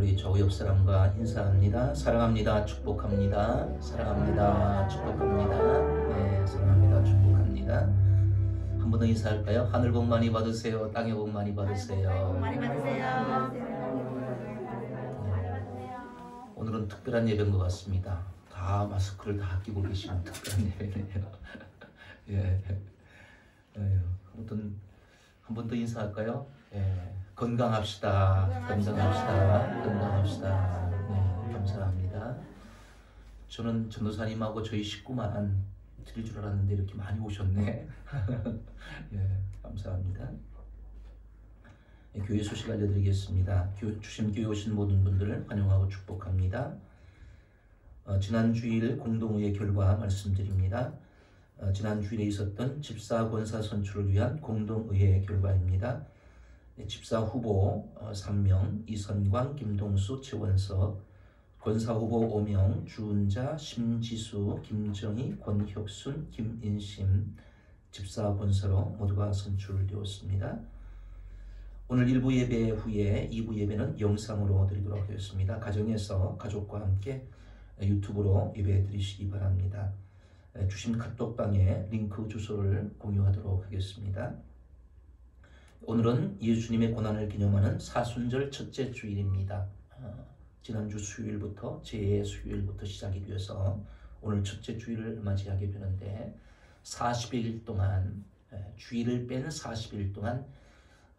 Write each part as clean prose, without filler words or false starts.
우리 저 옆 사람과 인사합니다. 사랑합니다. 축복합니다. 사랑합니다. 축복합니다. 네, 사랑합니다. 축복합니다. 한 번 더 인사할까요? 하늘 복 많이 받으세요. 땅에 복 많이 받으세요. 많이 받으세요. 오늘은 특별한 예배인 것 같습니다. 다 마스크를 다 끼고 계시는 특별한 예배네요. 예. 아무튼 한 번 더 인사할까요? 예. 건강합시다. 건강합시다. 네, 감사합니다. 저는 전도사님하고 저희 식구만 드릴 줄 알았는데 이렇게 많이 오셨네. 예, 감사합니다. 예, 교회 소식 알려드리겠습니다. 주심교회 오신 모든 분들을 환영하고 축복합니다. 지난 주일 공동의회 결과 말씀드립니다. 지난 주일에 있었던 집사 권사 선출을 위한 공동의회 결과입니다. 집사 후보 3명 이선광, 김동수, 최원석, 권사 후보 5명 주은자, 심지수, 김정희, 권혁순, 김인심 집사 권사로 모두가 선출되었습니다. 오늘 1부 예배 후에 2부 예배는 영상으로 드리도록 하겠습니다. 가정에서 가족과 함께 유튜브로 예배 드리시기 바랍니다. 주신 카톡방에 링크 주소를 공유하도록 하겠습니다. 오늘은 예수님의 고난을 기념하는 사순절 첫째 주일입니다. 지난주 수요일부터 제 수요일부터 시작이 되어서 오늘 첫째 주일을 맞이하게 되는데 40일 동안 주일을 뺀 40일 동안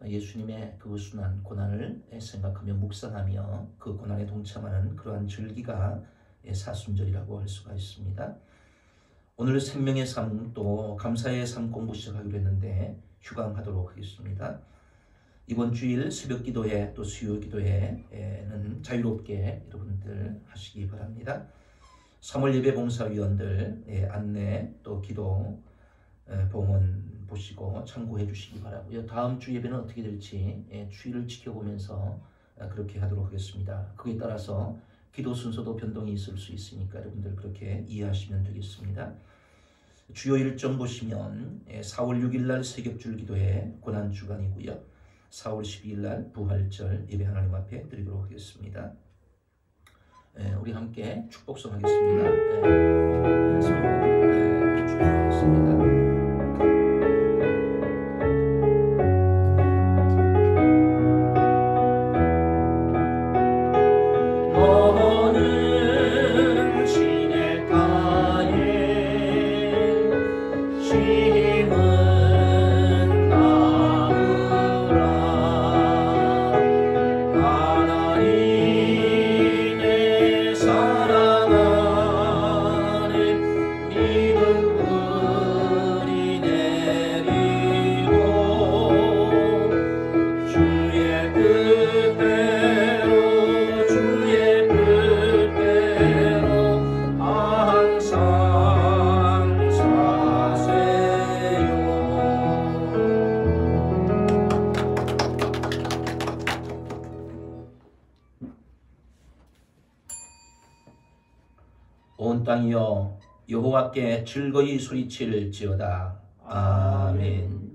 예수님의 그 순환 고난을 생각하며 묵상하며 그 고난에 동참하는 그러한 절기가 사순절이라고 할 수가 있습니다. 오늘 생명의 삶 또 감사의 삶 공부 시작하기로 했는데 휴강하도록 하겠습니다. 이번 주일 새벽 기도회 또 수요 기도회는 자유롭게 여러분들 하시기 바랍니다. 3월 예배 봉사위원들 안내 또 기도 봉헌 보시고 참고해 주시기 바라고요. 다음 주 예배는 어떻게 될지 주일을 지켜보면서 그렇게 하도록 하겠습니다. 그에 따라서 기도 순서도 변동이 있을 수 있으니까 여러분들 그렇게 이해하시면 되겠습니다. 주요 일정 보시면 4월 6일 날 새벽줄 기도회 고난주간이고요. 4월 12일 날 부활절 예배 하나님 앞에 드리도록 하겠습니다. 우리 함께 축복성 하겠습니다. 서로 축복하겠습니다. 온 땅이여 여호와께 즐거이 소리칠지어다. 아멘.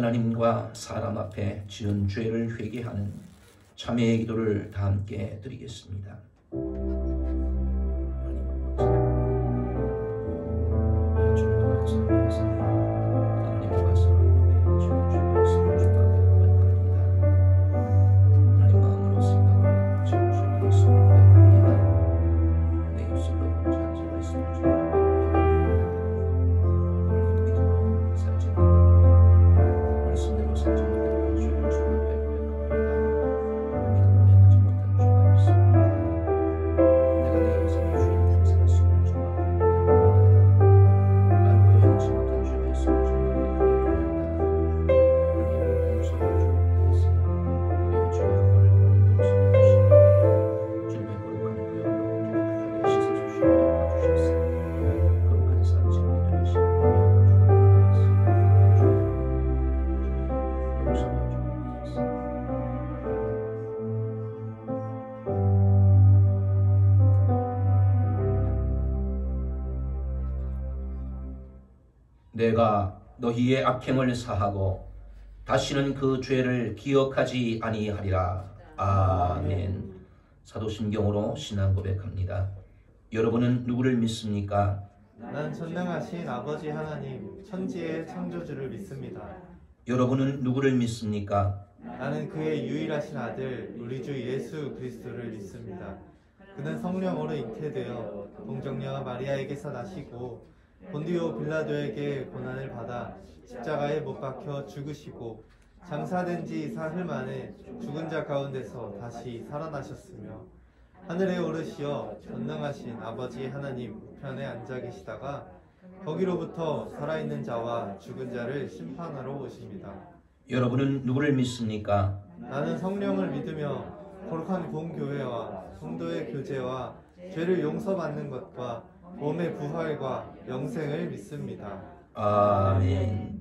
하나님과 사람 앞에 지은 죄를 회개하는 참회의 기도를 다 함께 드리겠습니다. 내가 너희의 악행을 사하고 다시는 그 죄를 기억하지 아니하리라. 아멘. 사도신경으로 신앙 고백합니다. 여러분은 누구를 믿습니까? 나는 전능하신 아버지 하나님, 천지의 창조주를 믿습니다. 여러분은 누구를 믿습니까? 나는 그의 유일하신 아들, 우리 주 예수 그리스도를 믿습니다. 그는 성령으로 잉태되어 동정녀 마리아에게서 나시고 본디오 빌라도에게 고난을 받아 십자가에 못 박혀 죽으시고 장사된 지 사흘 만에 죽은 자 가운데서 다시 살아나셨으며 하늘에 오르시어 전능하신 아버지 하나님 우편에 앉아 계시다가 거기로부터 살아있는 자와 죽은 자를 심판하러 오십니다. 여러분은 누구를 믿습니까? 나는 성령을 믿으며 거룩한 공교회와 성도의 교제와 죄를 용서받는 것과 몸의 부활과 영생을 믿습니다. 아멘.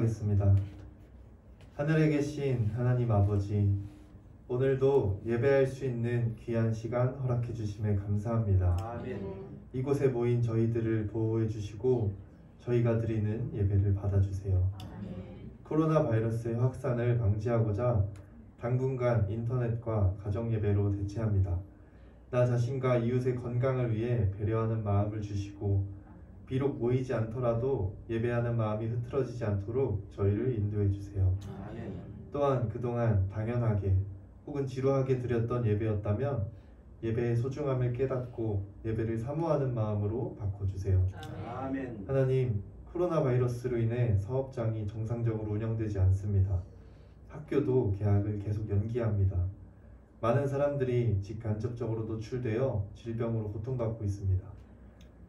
기도하겠습니다. 하늘에 계신 하나님 아버지, 오늘도 예배할 수 있는 귀한 시간 허락해 주심에 감사합니다. 아멘. 이곳에 모인 저희들을 보호해 주시고 저희가 드리는 예배를 받아주세요. 코로나 바이러스의 확산을 방지하고자 당분간 인터넷과 가정 예배로 대체합니다. 나 자신과 이웃의 건강을 위해 배려하는 마음을 주시고 비록 모이지 않더라도 예배하는 마음이 흐트러지지 않도록 저희를 인도해 주세요. 아멘. 또한 그동안 당연하게 혹은 지루하게 드렸던 예배였다면 예배의 소중함을 깨닫고 예배를 사모하는 마음으로 바꿔주세요. 아멘. 하나님, 코로나 바이러스로 인해 사업장이 정상적으로 운영되지 않습니다. 학교도 개학을 계속 연기합니다. 많은 사람들이 직간접적으로 노출되어 질병으로 고통받고 있습니다.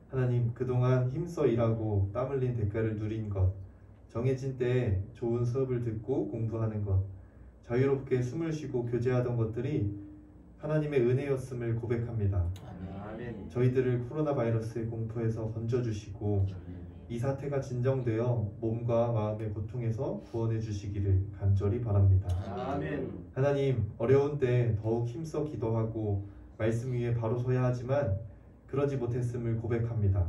하나님, 그동안 힘써 일하고 땀 흘린 대가를 누린 것, 정해진 때에 좋은 수업을 듣고 공부하는 것, 자유롭게 숨을 쉬고 교제하던 것들이 하나님의 은혜였음을 고백합니다. 아멘. 저희들을 코로나 바이러스의 공포에서 건져주시고 이 사태가 진정되어 몸과 마음의 고통에서 구원해 주시기를 간절히 바랍니다. 아멘. 하나님, 어려운 때 더욱 힘써 기도하고 말씀 위에 바로 서야 하지만 그러지 못했음을 고백합니다.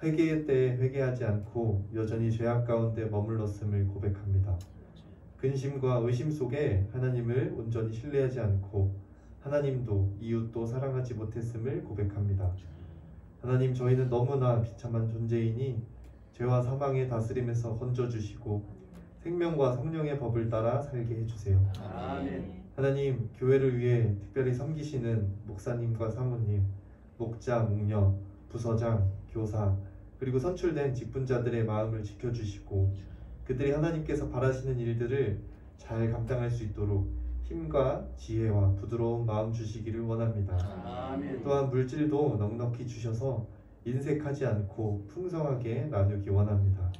회개의 때에 회개하지 않고 여전히 죄악 가운데 머물렀음을 고백합니다. 근심과 의심 속에 하나님을 온전히 신뢰하지 않고 하나님도 이웃도 사랑하지 못했음을 고백합니다. 하나님, 저희는 너무나 비참한 존재이니 죄와 사망의 다스림에서 건져주시고 생명과 성령의 법을 따라 살게 해주세요. 아멘. 하나님, 교회를 위해 특별히 섬기시는 목사님과 사모님, 목자, 목녀, 부서장, 교사, 그리고 선출된 직분자들의 마음을 지켜주시고 그들이 하나님께서 바라시는 일들을 잘 감당할 수 있도록 힘과 지혜와 부드러운 마음 주시기를 원합니다. 아멘. 또한 물질도 넉넉히 주셔서 인색하지 않고 풍성하게 나누기 원합니다.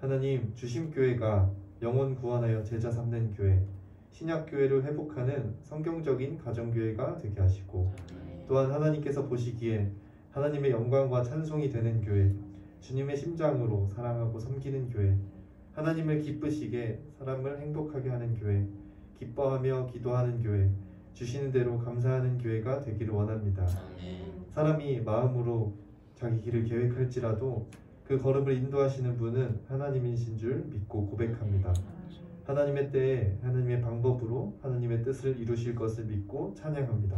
하나님, 주심교회가 영혼 구원하여 제자 삼는 교회, 신약교회를 회복하는 성경적인 가정교회가 되게 하시고 또한 하나님께서 보시기에 하나님의 영광과 찬송이 되는 교회, 주님의 심장으로 사랑하고 섬기는 교회, 하나님을 기쁘시게 사람을 행복하게 하는 교회, 기뻐하며 기도하는 교회, 주시는 대로 감사하는 교회가 되기를 원합니다. 사람이 마음으로 자기 길을 계획할지라도 그 걸음을 인도하시는 분은 하나님이신 줄 믿고 고백합니다. 하나님의 때에 하나님의 방법으로 하나님의 뜻을 이루실 것을 믿고 찬양합니다.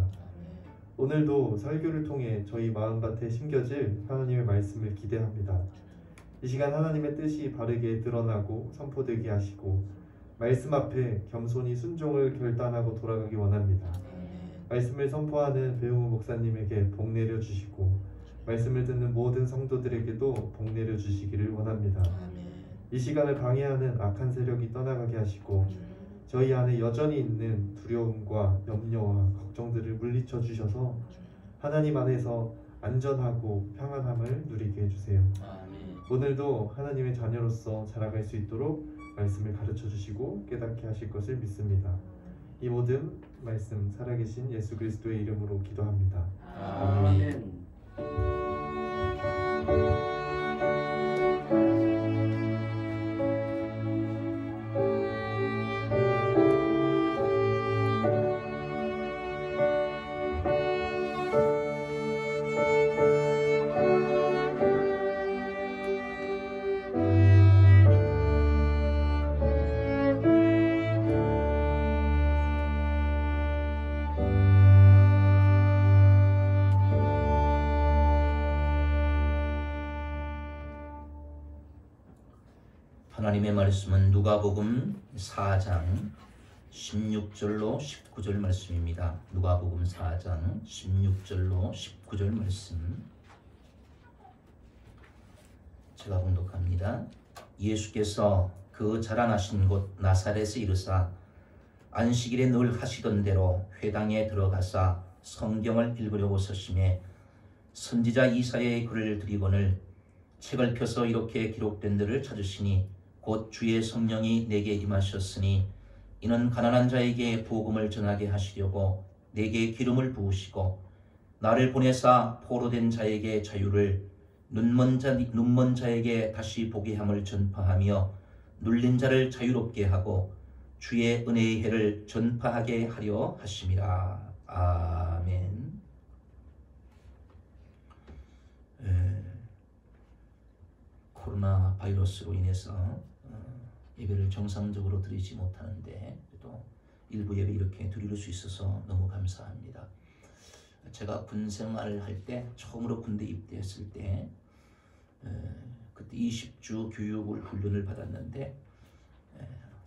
오늘도 설교를 통해 저희 마음밭에 심겨질 하나님의 말씀을 기대합니다. 이 시간 하나님의 뜻이 바르게 드러나고 선포되게 하시고 말씀 앞에 겸손히 순종을 결단하고 돌아가기 원합니다. 말씀을 선포하는 배우무 목사님에게 복 내려 주시고 말씀을 듣는 모든 성도들에게도 복 내려 주시기를 원합니다. 이 시간을 방해하는 악한 세력이 떠나가게 하시고 저희 안에 여전히 있는 두려움과 염려와 걱정들을 물리쳐 주셔서 하나님 안에서 안전하고 평안함을 누리게 해주세요. 오늘도 하나님의 자녀로서 자라갈 수 있도록 말씀을 가르쳐 주시고 깨닫게 하실 것을 믿습니다. 이 모든 말씀 살아계신 예수 그리스도의 이름으로 기도합니다. 아멘. 하나님의 말씀은 누가복음 4장 16절로 19절 말씀입니다. 누가복음 4장 16절로 19절 말씀 제가 봉독합니다. 예수께서 그 자라나신 곳 나사렛에 이르사 안식일에 늘 하시던 대로 회당에 들어가사 성경을 읽으려고 서심해 선지자 이사야의 글을 드리거늘 책을 펴서 이렇게 기록된 데를 찾으시니 곧 주의 성령이 내게 임하셨으니 이는 가난한 자에게 복음을 전하게 하시려고 내게 기름을 부으시고 나를 보내사 포로된 자에게 자유를 눈먼 자에게 다시 보게 함을 전파하며 눌린 자를 자유롭게 하고 주의 은혜의 해를 전파하게 하려 하심이라. 아멘. 코로나 바이러스로 인해서 예배를 정상적으로 드리지 못하는데 또 일부 예배 이렇게 드릴 수 있어서 너무 감사합니다. 제가 군 생활을 할 때 처음으로 군대 입대했을 때 그때 20주 교육을 훈련을 받았는데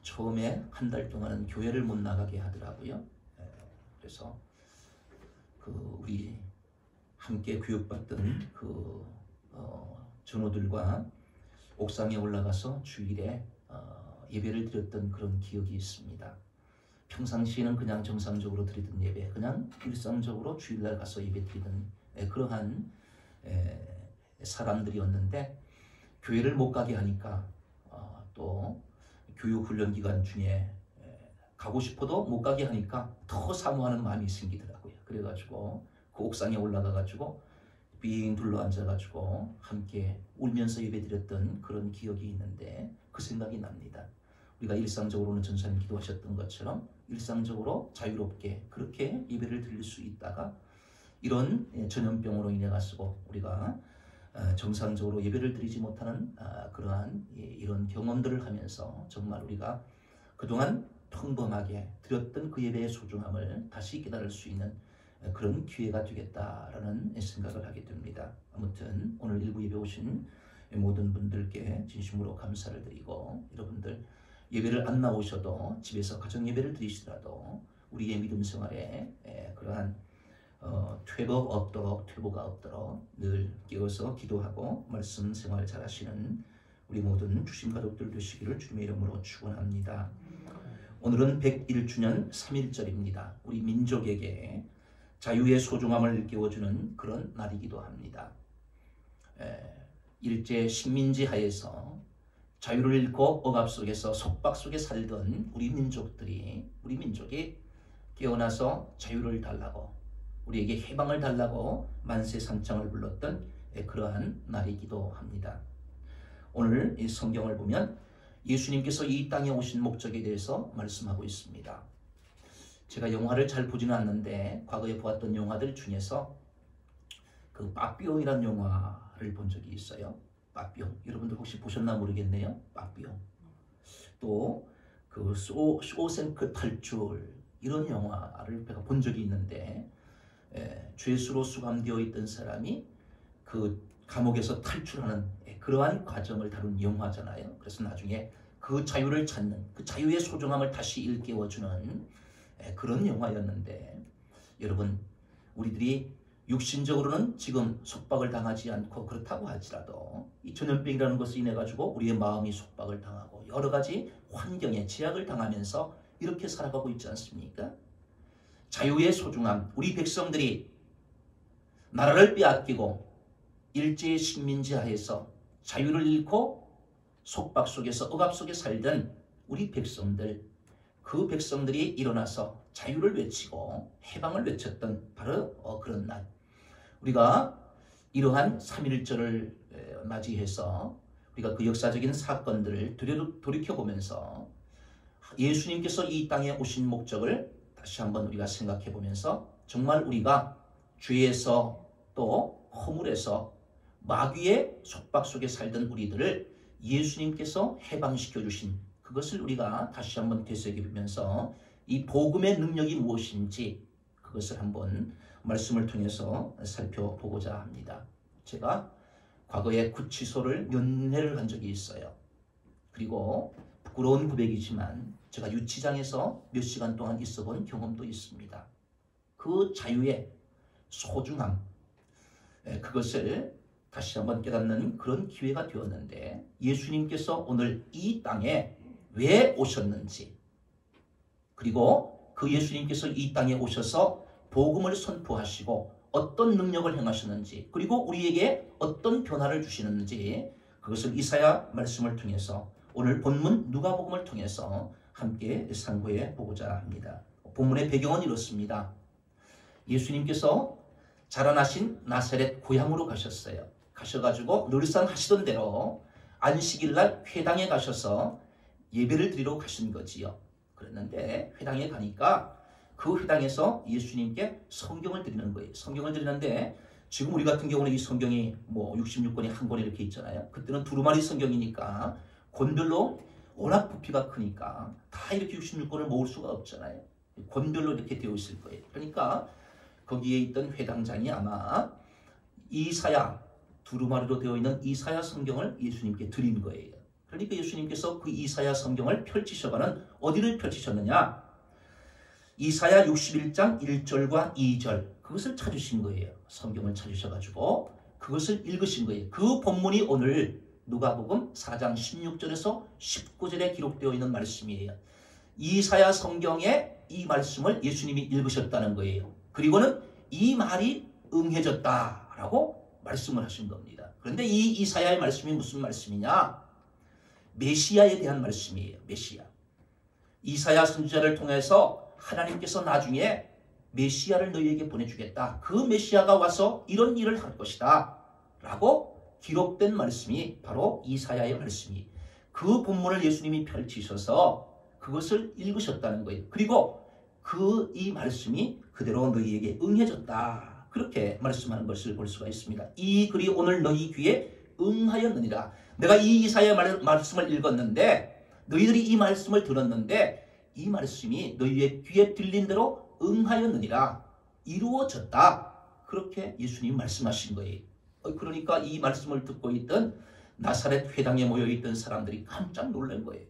처음에 한 달 동안은 교회를 못 나가게 하더라고요. 그래서 우리 함께 교육받던 전우들과 옥상에 올라가서 주일에 예배를 드렸던 그런 기억이 있습니다. 평상시에는 그냥 정상적으로 드리던 예배, 그냥 일상적으로 주일날 가서 예배 드리던 그러한 사람들이었는데 교회를 못 가게 하니까 또 교육훈련 기간 중에 가고 싶어도 못 가게 하니까 더 사모하는 마음이 생기더라고요. 그래가지고 그 옥상에 올라가가지고 빙 둘러앉아가지고 함께 울면서 예배드렸던 그런 기억이 있는데 그 생각이 납니다. 우리가 일상적으로는 전사님 기도하셨던 것처럼 일상적으로 자유롭게 그렇게 예배를 드릴 수 있다가 이런 전염병으로 인해 가지고 우리가 정상적으로 예배를 드리지 못하는 그러한 이런 경험들을 하면서 정말 우리가 그동안 평범하게 드렸던 그 예배의 소중함을 다시 깨달을 수 있는 그런 기회가 되겠다라는 생각을 하게 됩니다. 아무튼 오늘 일부 예배 오신 모든 분들께 진심으로 감사를 드리고 여러분들 예배를 안 나오셔도 집에서 가정 예배를 드리시더라도 우리의 믿음 생활에 그러한 퇴보가 없도록 늘 깨어서 기도하고 말씀 생활 잘 하시는 우리 모든 주신 가족들 되시기를 주님의 이름으로 축원합니다. 오늘은 101주년 3.1절입니다. 우리 민족에게 자유의 소중함을 일깨워주는 그런 날이기도 합니다. 일제 식민지 하에서 자유를 잃고 억압 속에서 속박 속에 살던 우리 민족이 깨어나서 자유를 달라고 우리에게 해방을 달라고 만세상창을 불렀던 그러한 날이기도 합니다. 오늘 이 성경을 보면 예수님께서 이 땅에 오신 목적에 대해서 말씀하고 있습니다. 제가 영화를 잘 보지는 않는데 과거에 보았던 영화들 중에서 그 빠삐용이라는 영화를 본 적이 있어요. 빠삐용. 여러분들 혹시 보셨나 모르겠네요. 빠삐용. 또 그 쇼생크 탈출 이런 영화를 제가 본 적이 있는데 죄수로 수감되어 있던 사람이 그 감옥에서 탈출하는 그러한 과정을 다룬 영화잖아요. 그래서 나중에 그 자유를 찾는 그 자유의 소중함을 다시 일깨워주는 그런 영화였는데 여러분 우리들이 육신적으로는 지금 속박을 당하지 않고 그렇다고 할지라도 이 전염병이라는 것을 인해 가지고 우리의 마음이 속박을 당하고 여러 가지 환경에 제약을 당하면서 이렇게 살아가고 있지 않습니까? 자유의 소중함, 우리 백성들이 나라를 빼앗기고 일제의 식민지 하에서 자유를 잃고 속박 속에서 억압 속에 살던 우리 백성들, 그 백성들이 일어나서 자유를 외치고 해방을 외쳤던 바로 그런 날, 우리가 이러한 3.1절을 맞이해서 우리가 그 역사적인 사건들을 돌이켜보면서 예수님께서 이 땅에 오신 목적을 다시 한번 우리가 생각해 보면서 정말 우리가 죄에서 또 허물에서 마귀의 속박 속에 살던 우리들을 예수님께서 해방시켜 주신 그것을 우리가 다시 한번 되새겨보면서 이 복음의 능력이 무엇인지 그것을 한번 말씀을 통해서 살펴보고자 합니다. 제가 과거에 구치소를 면회를 한 적이 있어요. 그리고 부끄러운 고백이지만 제가 유치장에서 몇 시간 동안 있어본 경험도 있습니다. 그 자유의 소중함, 그것을 다시 한번 깨닫는 그런 기회가 되었는데 예수님께서 오늘 이 땅에 왜 오셨는지, 그리고 그 예수님께서 이 땅에 오셔서 복음을 선포하시고 어떤 능력을 행하셨는지, 그리고 우리에게 어떤 변화를 주시는지, 그것을 이사야 말씀을 통해서 오늘 본문 누가복음을 통해서 함께 상고해 보고자 합니다. 본문의 배경은 이렇습니다. 예수님께서 자라나신 나사렛 고향으로 가셨어요. 가셔가지고 늘상 하시던 대로 안식일날 회당에 가셔서 예배를 드리러 가신 거지요. 그랬는데 회당에 가니까 그 회당에서 예수님께 성경을 드리는 거예요. 성경을 드리는데 지금 우리 같은 경우는 이 성경이 뭐 66권이 한 권에 이렇게 있잖아요. 그때는 두루마리 성경이니까 권별로 워낙 부피가 크니까 다 이렇게 66권을 모을 수가 없잖아요. 권별로 이렇게 되어 있을 거예요. 그러니까 거기에 있던 회당장이 아마 이사야, 두루마리로 되어 있는 이사야 성경을 예수님께 드린 거예요. 그러니까 예수님께서 그 이사야 성경을 펼치셔가는 어디를 펼치셨느냐? 이사야 61장 1절과 2절 그것을 찾으신 거예요. 성경을 찾으셔가지고 그것을 읽으신 거예요. 그 본문이 오늘 누가복음 4장 16절에서 19절에 기록되어 있는 말씀이에요. 이사야 성경에 이 말씀을 예수님이 읽으셨다는 거예요. 그리고는 이 말이 응해졌다라고 말씀을 하신 겁니다. 그런데 이 이사야의 말씀이 무슨 말씀이냐? 메시아에 대한 말씀이에요. 메시아. 이사야 선지자를 통해서 하나님께서 나중에 메시아를 너희에게 보내주겠다. 그 메시아가 와서 이런 일을 할 것이다. 라고 기록된 말씀이 바로 이사야의 말씀이. 그 본문을 예수님이 펼치셔서 그것을 읽으셨다는 거예요. 그리고 이 말씀이 그대로 너희에게 응해졌다. 그렇게 말씀하는 것을 볼 수가 있습니다. 이 글이 오늘 너희 귀에 응하였느니라. 내가 이 이사야의 말씀을 읽었는데 너희들이 이 말씀을 들었는데 이 말씀이 너희의 귀에 들린 대로 응하였느니라. 이루어졌다. 그렇게 예수님이 말씀하신 거예요. 그러니까 이 말씀을 듣고 있던 나사렛 회당에 모여있던 사람들이 깜짝 놀란 거예요.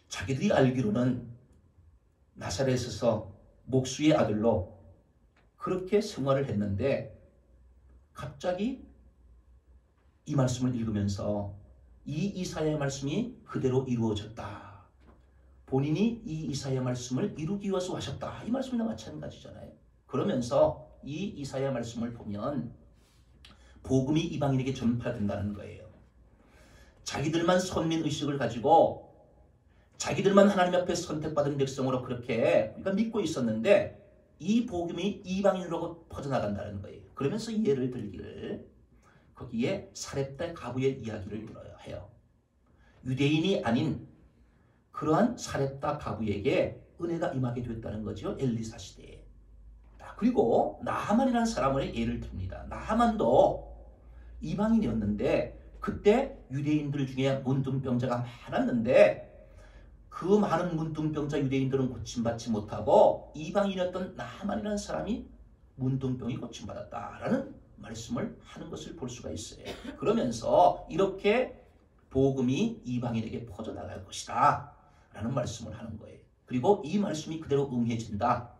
자기들이 알기로는 나사렛에서 목수의 아들로 그렇게 생활을 했는데 갑자기 이 말씀을 읽으면서 이 이사야의 말씀이 그대로 이루어졌다. 본인이 이 이사야의 말씀을 이루기 위해서 하셨다. 이 말씀과 마찬가지잖아요. 그러면서 이 이사야의 말씀을 보면 복음이 이방인에게 전파된다는 거예요. 자기들만 선민의식을 가지고 자기들만 하나님 앞에 선택받은 백성으로 그렇게 우리가 믿고 있었는데 이 복음이 이방인으로 퍼져나간다는 거예요. 그러면서 예를 들기를 거기에 사렙다 가부의 이야기를 들어야 해요. 유대인이 아닌 그러한 사렙다 가부에게 은혜가 임하게 됐다는 거죠. 엘리사 시대에. 그리고 나하만이라는 사람의 예를 듭니다. 나하만도 이방인이었는데 그때 유대인들 중에 문둥병자가 많았는데 그 많은 문둥병자 유대인들은 고침받지 못하고 이방인이었던 나하만이라는 사람이 문둥병이 고침받았다라는 말씀을 하는 것을 볼 수가 있어요. 그러면서 이렇게 복음이 이방인에게 퍼져나갈 것이다 라는 말씀을 하는 거예요. 그리고 이 말씀이 그대로 응해진다.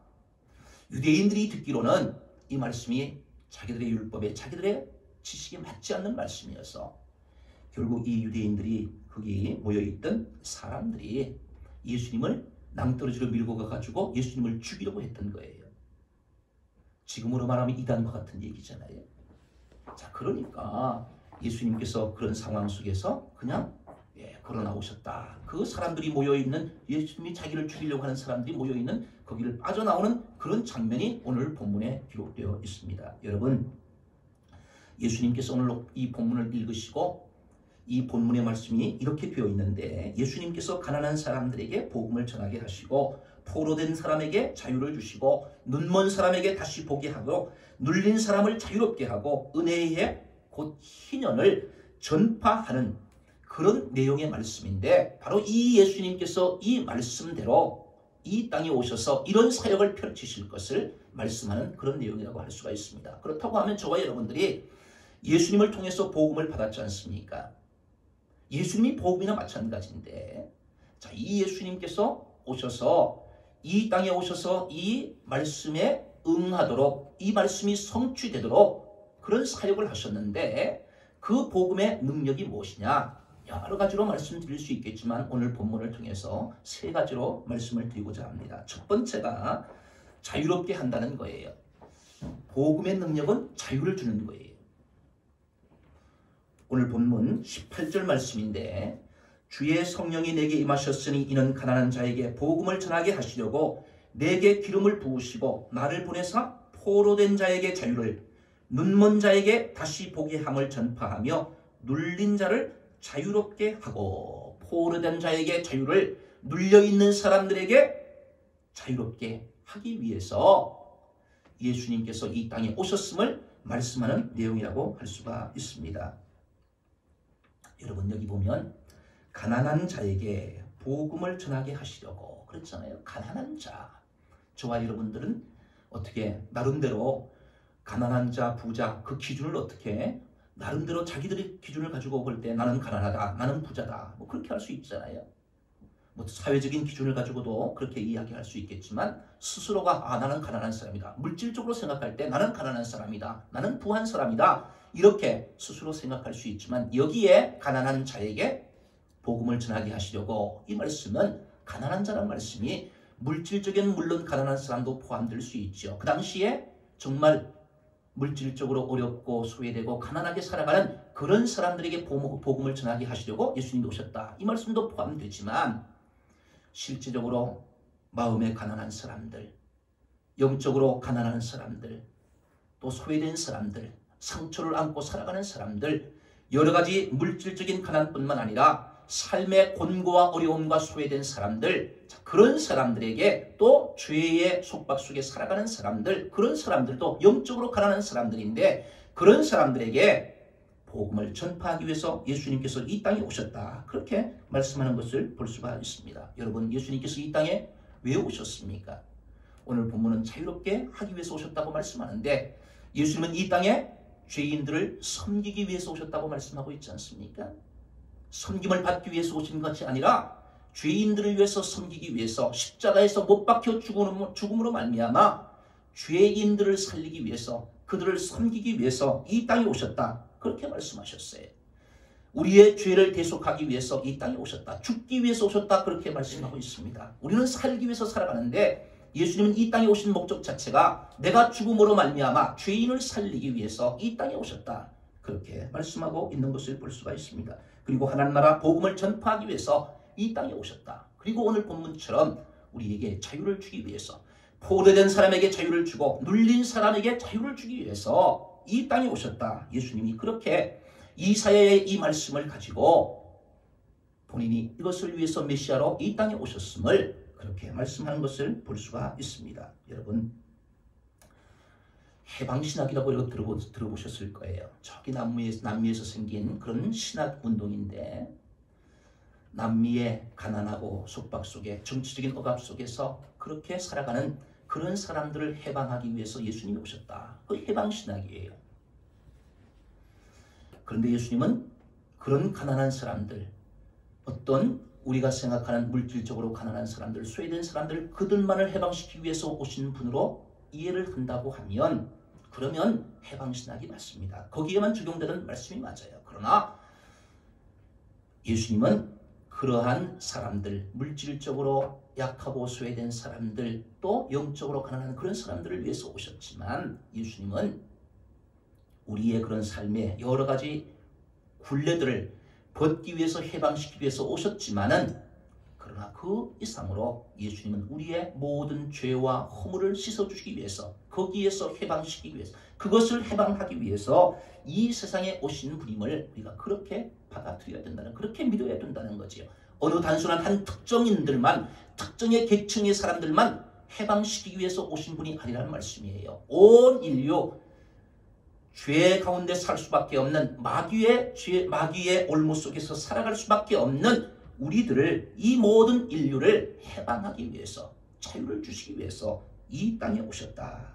유대인들이 듣기로는 이 말씀이 자기들의 율법에 자기들의 지식에 맞지 않는 말씀이어서 결국 이 유대인들이 거기 모여있던 사람들이 예수님을 낭떠러지로 밀고 가가지고 예수님을 죽이려고 했던 거예요. 지금으로 말하면 이단과 같은 얘기잖아요. 자, 그러니까 예수님께서 그런 상황 속에서 그냥 걸어 나오셨다. 그 사람들이 모여있는 예수님이 자기를 죽이려고 하는 사람들이 모여있는 거기를 빠져나오는 그런 장면이 오늘 본문에 기록되어 있습니다. 여러분, 예수님께서 오늘 이 본문을 읽으시고 이 본문의 말씀이 이렇게 되어 있는데 예수님께서 가난한 사람들에게 복음을 전하게 하시고 포로된 사람에게 자유를 주시고 눈먼 사람에게 다시 보게 하고 눌린 사람을 자유롭게 하고 은혜의 곧 희년을 전파하는 그런 내용의 말씀인데 바로 이 예수님께서 이 말씀대로 이 땅에 오셔서 이런 사역을 펼치실 것을 말씀하는 그런 내용이라고 할 수가 있습니다. 그렇다고 하면 저와 여러분들이 예수님을 통해서 복음을 받았지 않습니까? 예수님이 복음이나 마찬가지인데 자, 이 예수님께서 오셔서 이 땅에 오셔서 이 말씀에 응하도록 이 말씀이 성취되도록 그런 사역을 하셨는데 그 복음의 능력이 무엇이냐? 여러 가지로 말씀드릴 수 있겠지만 오늘 본문을 통해서 세 가지로 말씀을 드리고자 합니다. 첫 번째가 자유롭게 한다는 거예요. 복음의 능력은 자유를 주는 거예요. 오늘 본문 18절 말씀인데 주의 성령이 내게 임하셨으니 이는 가난한 자에게 복음을 전하게 하시려고 내게 기름을 부으시고 나를 보내사 포로된 자에게 자유를 눈먼 자에게 다시 보게 함을 전파하며 눌린 자를 자유롭게 하고 포로된 자에게 자유를 눌려있는 사람들에게 자유롭게 하기 위해서 예수님께서 이 땅에 오셨음을 말씀하는 내용이라고 할 수가 있습니다. 여러분 여기 보면 가난한 자에게 복음을 전하게 하시려고 그랬잖아요. 가난한 자. 저와 여러분들은 어떻게 나름대로 가난한 자, 부자 그 기준을 어떻게 나름대로 자기들의 기준을 가지고 볼 때 나는 가난하다, 나는 부자다 뭐 그렇게 할 수 있잖아요. 뭐 사회적인 기준을 가지고도 그렇게 이야기할 수 있겠지만 스스로가 나는 가난한 사람이다. 물질적으로 생각할 때 나는 가난한 사람이다. 나는 부한 사람이다. 이렇게 스스로 생각할 수 있지만 여기에 가난한 자에게 복음을 전하게 하시려고 이 말씀은 가난한 자라는 말씀이 물질적인 물론 가난한 사람도 포함될 수 있죠. 그 당시에 정말 물질적으로 어렵고 소외되고 가난하게 살아가는 그런 사람들에게 복음을 전하게 하시려고 예수님이 오셨다. 이 말씀도 포함되지만 실제적으로 마음에 가난한 사람들, 영적으로 가난한 사람들, 또 소외된 사람들, 상처를 안고 살아가는 사람들, 여러 가지 물질적인 가난뿐만 아니라 삶의 곤고와 어려움과 소외된 사람들, 그런 사람들에게 또 죄의 속박 속에 살아가는 사람들, 그런 사람들도 영적으로 가난한 사람들인데 그런 사람들에게 복음을 전파하기 위해서 예수님께서 이 땅에 오셨다. 그렇게 말씀하는 것을 볼 수가 있습니다. 여러분 예수님께서 이 땅에 왜 오셨습니까? 오늘 본문은 자유롭게 하기 위해서 오셨다고 말씀하는데 예수님은 이 땅에 죄인들을 섬기기 위해서 오셨다고 말씀하고 있지 않습니까? 섬김을 받기 위해서 오신 것이 아니라 죄인들을 위해서 섬기기 위해서 십자가에서 못 박혀 죽음으로 말미암아 죄인들을 살리기 위해서 그들을 섬기기 위해서 이 땅에 오셨다. 그렇게 말씀하셨어요. 우리의 죄를 대속하기 위해서 이 땅에 오셨다. 죽기 위해서 오셨다. 그렇게 말씀하고 있습니다. 우리는 살기 위해서 살아가는데 예수님은 이 땅에 오신 목적 자체가 내가 죽음으로 말미암아 죄인을 살리기 위해서 이 땅에 오셨다. 그렇게 말씀하고 있는 것을 볼 수가 있습니다. 그리고 하나님 나라 복음을 전파하기 위해서 이 땅에 오셨다. 그리고 오늘 본문처럼 우리에게 자유를 주기 위해서 포로된 사람에게 자유를 주고 눌린 사람에게 자유를 주기 위해서 이 땅에 오셨다. 예수님이 그렇게 이사야의 이 말씀을 가지고 본인이 이것을 위해서 메시아로 이 땅에 오셨음을 그렇게 말씀하는 것을 볼 수가 있습니다. 여러분 해방신학이라고 이거 들어보셨을 거예요. 저기 남미에서 생긴 그런 신학 운동인데 남미의 가난하고 속박 속에 정치적인 억압 속에서 그렇게 살아가는 그런 사람들을 해방하기 위해서 예수님이 오셨다. 그 해방신학이에요. 그런데 예수님은 그런 가난한 사람들, 어떤 우리가 생각하는 물질적으로 가난한 사람들, 소외된 사람들, 그들만을 해방시키기 위해서 오신 분으로 이해를 한다고 하면 그러면 해방신학이 맞습니다. 거기에만 적용되는 말씀이 맞아요. 그러나 예수님은 그러한 사람들, 물질적으로 약하고 소외된 사람들, 또 영적으로 가난한 그런 사람들을 위해서 오셨지만 예수님은 우리의 그런 삶의 여러 가지 굴레들을 벗기 위해서 해방시키기 위해서 오셨지만은 그러나 그 이상으로 예수님은 우리의 모든 죄와 허물을 씻어주시기 위해서 거기에서 해방시키기 위해서 그것을 해방하기 위해서 이 세상에 오신 분임을 우리가 그렇게 받아들여야 된다는 그렇게 믿어야 된다는 거지요. 어느 단순한 한 특정인들만 특정의 계층의 사람들만 해방시키기 위해서 오신 분이 아니라는 말씀이에요. 온 인류 죄 가운데 살 수밖에 없는 마귀의 올무 속에서 살아갈 수밖에 없는 우리들을 이 모든 인류를 해방하기 위해서 자유를 주시기 위해서 이 땅에 오셨다.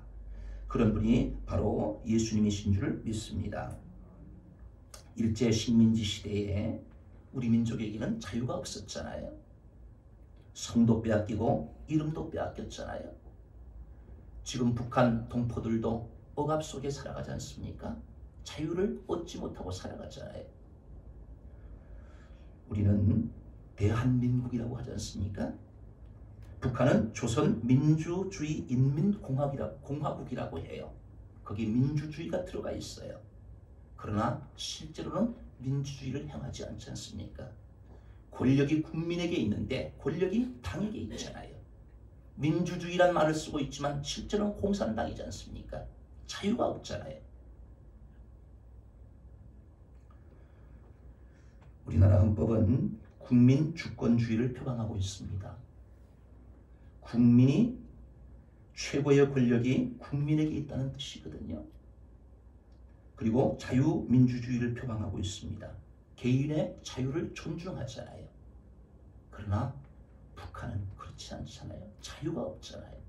그런 분이 바로 예수님이신 줄 믿습니다. 일제 식민지 시대에 우리 민족에게는 자유가 없었잖아요. 성도 빼앗기고 이름도 빼앗겼잖아요. 지금 북한 동포들도 억압 속에 살아가지 않습니까? 자유를 얻지 못하고 살아가잖아요. 우리는 대한민국이라고 하지 않습니까? 북한은 조선민주주의 인민공화국이라고 해요. 거기에 민주주의가 들어가 있어요. 그러나 실제로는 민주주의를 행하지 않지 않습니까? 권력이 국민에게 있는데 권력이 당에게 있잖아요. 민주주의란 말을 쓰고 있지만 실제로는 공산당이지 않습니까? 자유가 없잖아요. 우리나라 헌법은 국민 주권주의를 표방하고 있습니다. 국민이 최고의 권력이 국민에게 있다는 뜻이거든요. 그리고 자유민주주의를 표방하고 있습니다. 개인의 자유를 존중하잖아요. 그러나 북한은 그렇지 않잖아요. 자유가 없잖아요.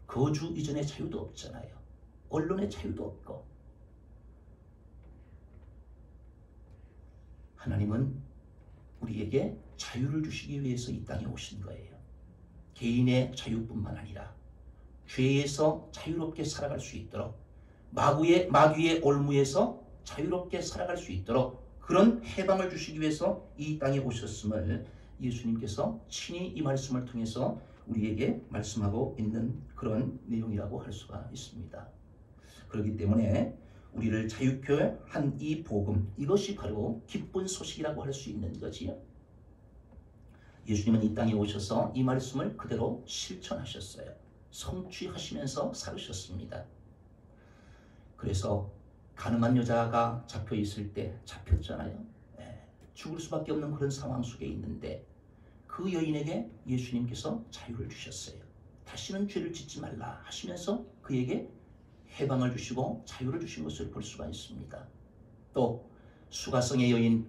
거주 이전의 자유도 없잖아요. 언론의 자유도 없고. 하나님은 우리에게 자유를 주시기 위해서 이 땅에 오신 거예요. 개인의 자유뿐만 아니라 죄에서 자유롭게 살아갈 수 있도록, 마귀의 올무에서 자유롭게 살아갈 수 있도록 그런 해방을 주시기 위해서 이 땅에 오셨음을 예수님께서 친히 이 말씀을 통해서 우리에게 말씀하고 있는 그런 내용이라고 할 수가 있습니다. 그렇기 때문에 우리를 자유케 한 이 복음, 이것이 바로 기쁜 소식이라고 할 수 있는 거지요. 예수님은 이 땅에 오셔서 이 말씀을 그대로 실천하셨어요. 성취하시면서 살으셨습니다. 그래서 가늠한 여자가 잡혀 있을 때 잡혔잖아요. 죽을 수밖에 없는 그런 상황 속에 있는데 그 여인에게 예수님께서 자유를 주셨어요. 다시는 죄를 짓지 말라 하시면서 그에게 해방을 주시고 자유를 주신 것을 볼 수가 있습니다. 또 수가성의 여인,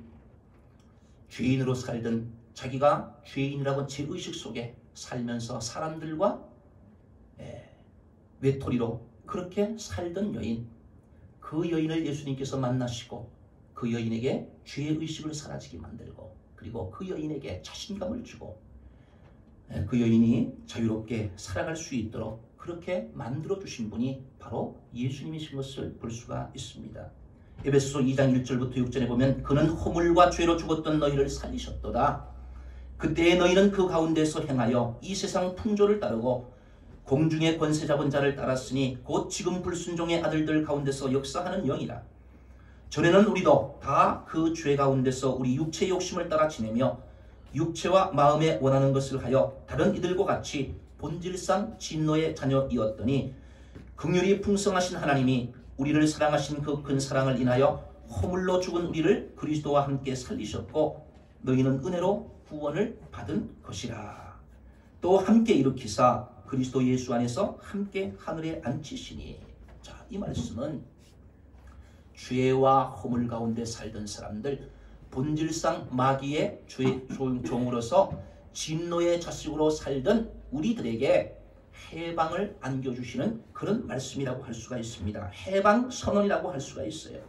죄인으로 살던, 자기가 죄인이라고 죄의식 속에 살면서 사람들과 외톨이로 그렇게 살던 여인, 그 여인을 예수님께서 만나시고 그 여인에게 죄의식을 사라지게 만들고, 그리고 그 여인에게 자신감을 주고 그 여인이 자유롭게 살아갈 수 있도록 그렇게 만들어주신 분이 바로 예수님이신 것을 볼 수가 있습니다. 에베소서 2장 1절부터 6절에 보면 그는 허물과 죄로 죽었던 너희를 살리셨도다. 그때의 너희는 그 가운데서 행하여 이 세상 풍조를 따르고 공중의 권세 잡은 자를 따랐으니 곧 지금 불순종의 아들들 가운데서 역사하는 영이라. 전에는 우리도 다 그 죄 가운데서 우리 육체의 욕심을 따라 지내며 육체와 마음에 원하는 것을 하여 다른 이들과 같이 본질상 진노의 자녀이었더니 긍휼이 풍성하신 하나님이 우리를 사랑하신 그 큰 사랑을 인하여 허물로 죽은 우리를 그리스도와 함께 살리셨고 너희는 은혜로 구원을 받은 것이라. 또 함께 일으키사 그리스도 예수 안에서 함께 하늘에 앉히시니. 자, 이 말씀은 죄와 허물 가운데 살던 사람들, 본질상 마귀의 종으로서 진노의 자식으로 살던 우리들에게 해방을 안겨주시는 그런 말씀이라고 할 수가 있습니다. 해방 선언이라고 할 수가 있어요.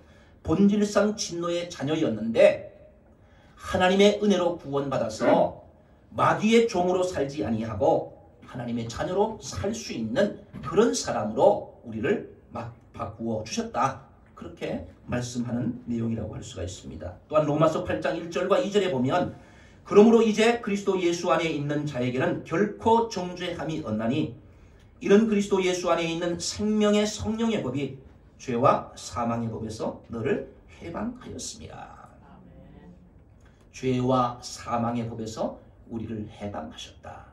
본질상 진노의 자녀였는데 하나님의 은혜로 구원받아서 마귀의 종으로 살지 아니하고 하나님의 자녀로 살 수 있는 그런 사람으로 우리를 막 바꾸어 주셨다. 그렇게 말씀하는 내용이라고 할 수가 있습니다. 또한 로마서 8장 1절과 2절에 보면 그러므로 이제 그리스도 예수 안에 있는 자에게는 결코 정죄함이 없나니 이런 그리스도 예수 안에 있는 생명의 성령의 법이 죄와 사망의 법에서 너를 해방하였습니다. 죄와 사망의 법에서 우리를 해방하셨다.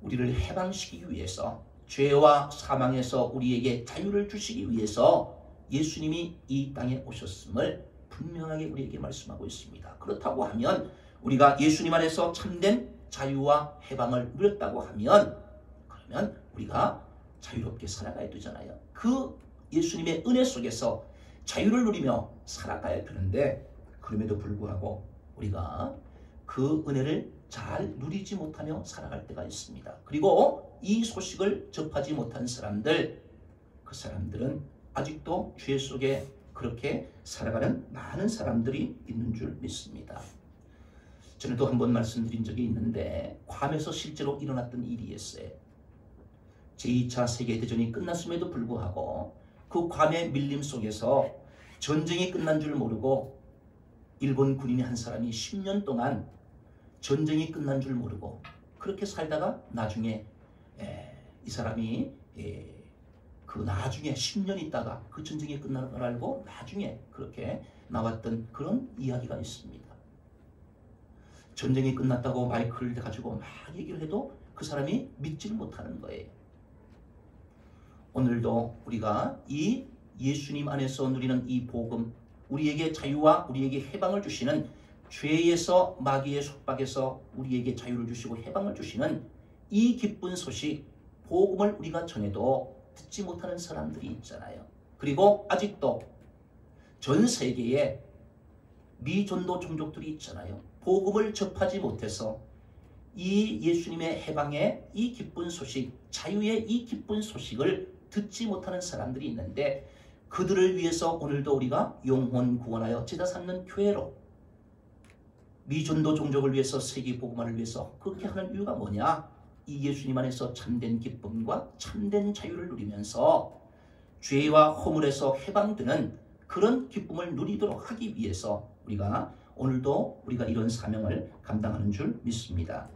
우리를 해방시키기 위해서, 죄와 사망에서 우리에게 자유를 주시기 위해서 예수님이 이 땅에 오셨음을 분명하게 우리에게 말씀하고 있습니다. 그렇다고 하면 우리가 예수님 안에서 참된 자유와 해방을 누렸다고 하면 그러면 우리가 자유롭게 살아가야 되잖아요. 그 예수님의 은혜 속에서 자유를 누리며 살아가야 되는데 그럼에도 불구하고 우리가 그 은혜를 잘 누리지 못하며 살아갈 때가 있습니다. 그리고 이 소식을 접하지 못한 사람들, 그 사람들은 아직도 죄 속에 그렇게 살아가는 많은 사람들이 있는 줄 믿습니다. 전에도 한번 말씀드린 적이 있는데 괌에서 실제로 일어났던 일이었어요. 제2차 세계대전이 끝났음에도 불구하고 그 괌의 밀림 속에서 전쟁이 끝난 줄 모르고 일본 군인의 한 사람이 10년 동안 전쟁이 끝난 줄 모르고 그렇게 살다가 나중에 이 사람이 그 나중에 10년 있다가 그 전쟁이 끝나는 걸 알고 나중에 그렇게 나왔던 그런 이야기가 있습니다. 전쟁이 끝났다고 마이크를 가지고 막 얘기를 해도 그 사람이 믿지를 못하는 거예요. 오늘도 우리가 이 예수님 안에서 누리는 이 복음, 우리에게 자유와 우리에게 해방을 주시는, 죄에서 마귀의 속박에서 우리에게 자유를 주시고 해방을 주시는 이 기쁜 소식, 복음을 우리가 전해도 듣지 못하는 사람들이 있잖아요. 그리고 아직도 전 세계에 미전도 종족들이 있잖아요. 복음을 접하지 못해서 이 예수님의 해방의 이 기쁜 소식, 자유의 이 기쁜 소식을 듣지 못하는 사람들이 있는데, 그들을 위해서 오늘도 우리가 영혼 구원하여 제자 삼는 교회로, 미전도 종족을 위해서, 세계 복음화를 위해서 그렇게 하는 이유가 뭐냐? 이 예수님 안에서 참된 기쁨과 참된 자유를 누리면서 죄와 허물에서 해방되는 그런 기쁨을 누리도록 하기 위해서 우리가 오늘도 우리가 이런 사명을 감당하는 줄 믿습니다.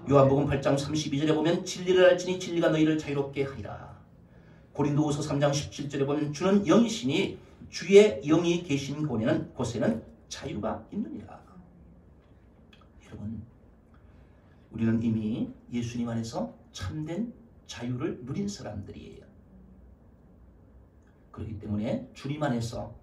요한복음 8장 32절에 보면 진리를 알지니 진리가 너희를 자유롭게 하리라. 고린도후서 3장 17절에 보면 주는 영이시니 주의 영이 계신 곳에는 자유가 있느니라. 여러분, 우리는 이미 예수님 안에서 참된 자유를 누린 사람들이에요. 그렇기 때문에 주님 안에서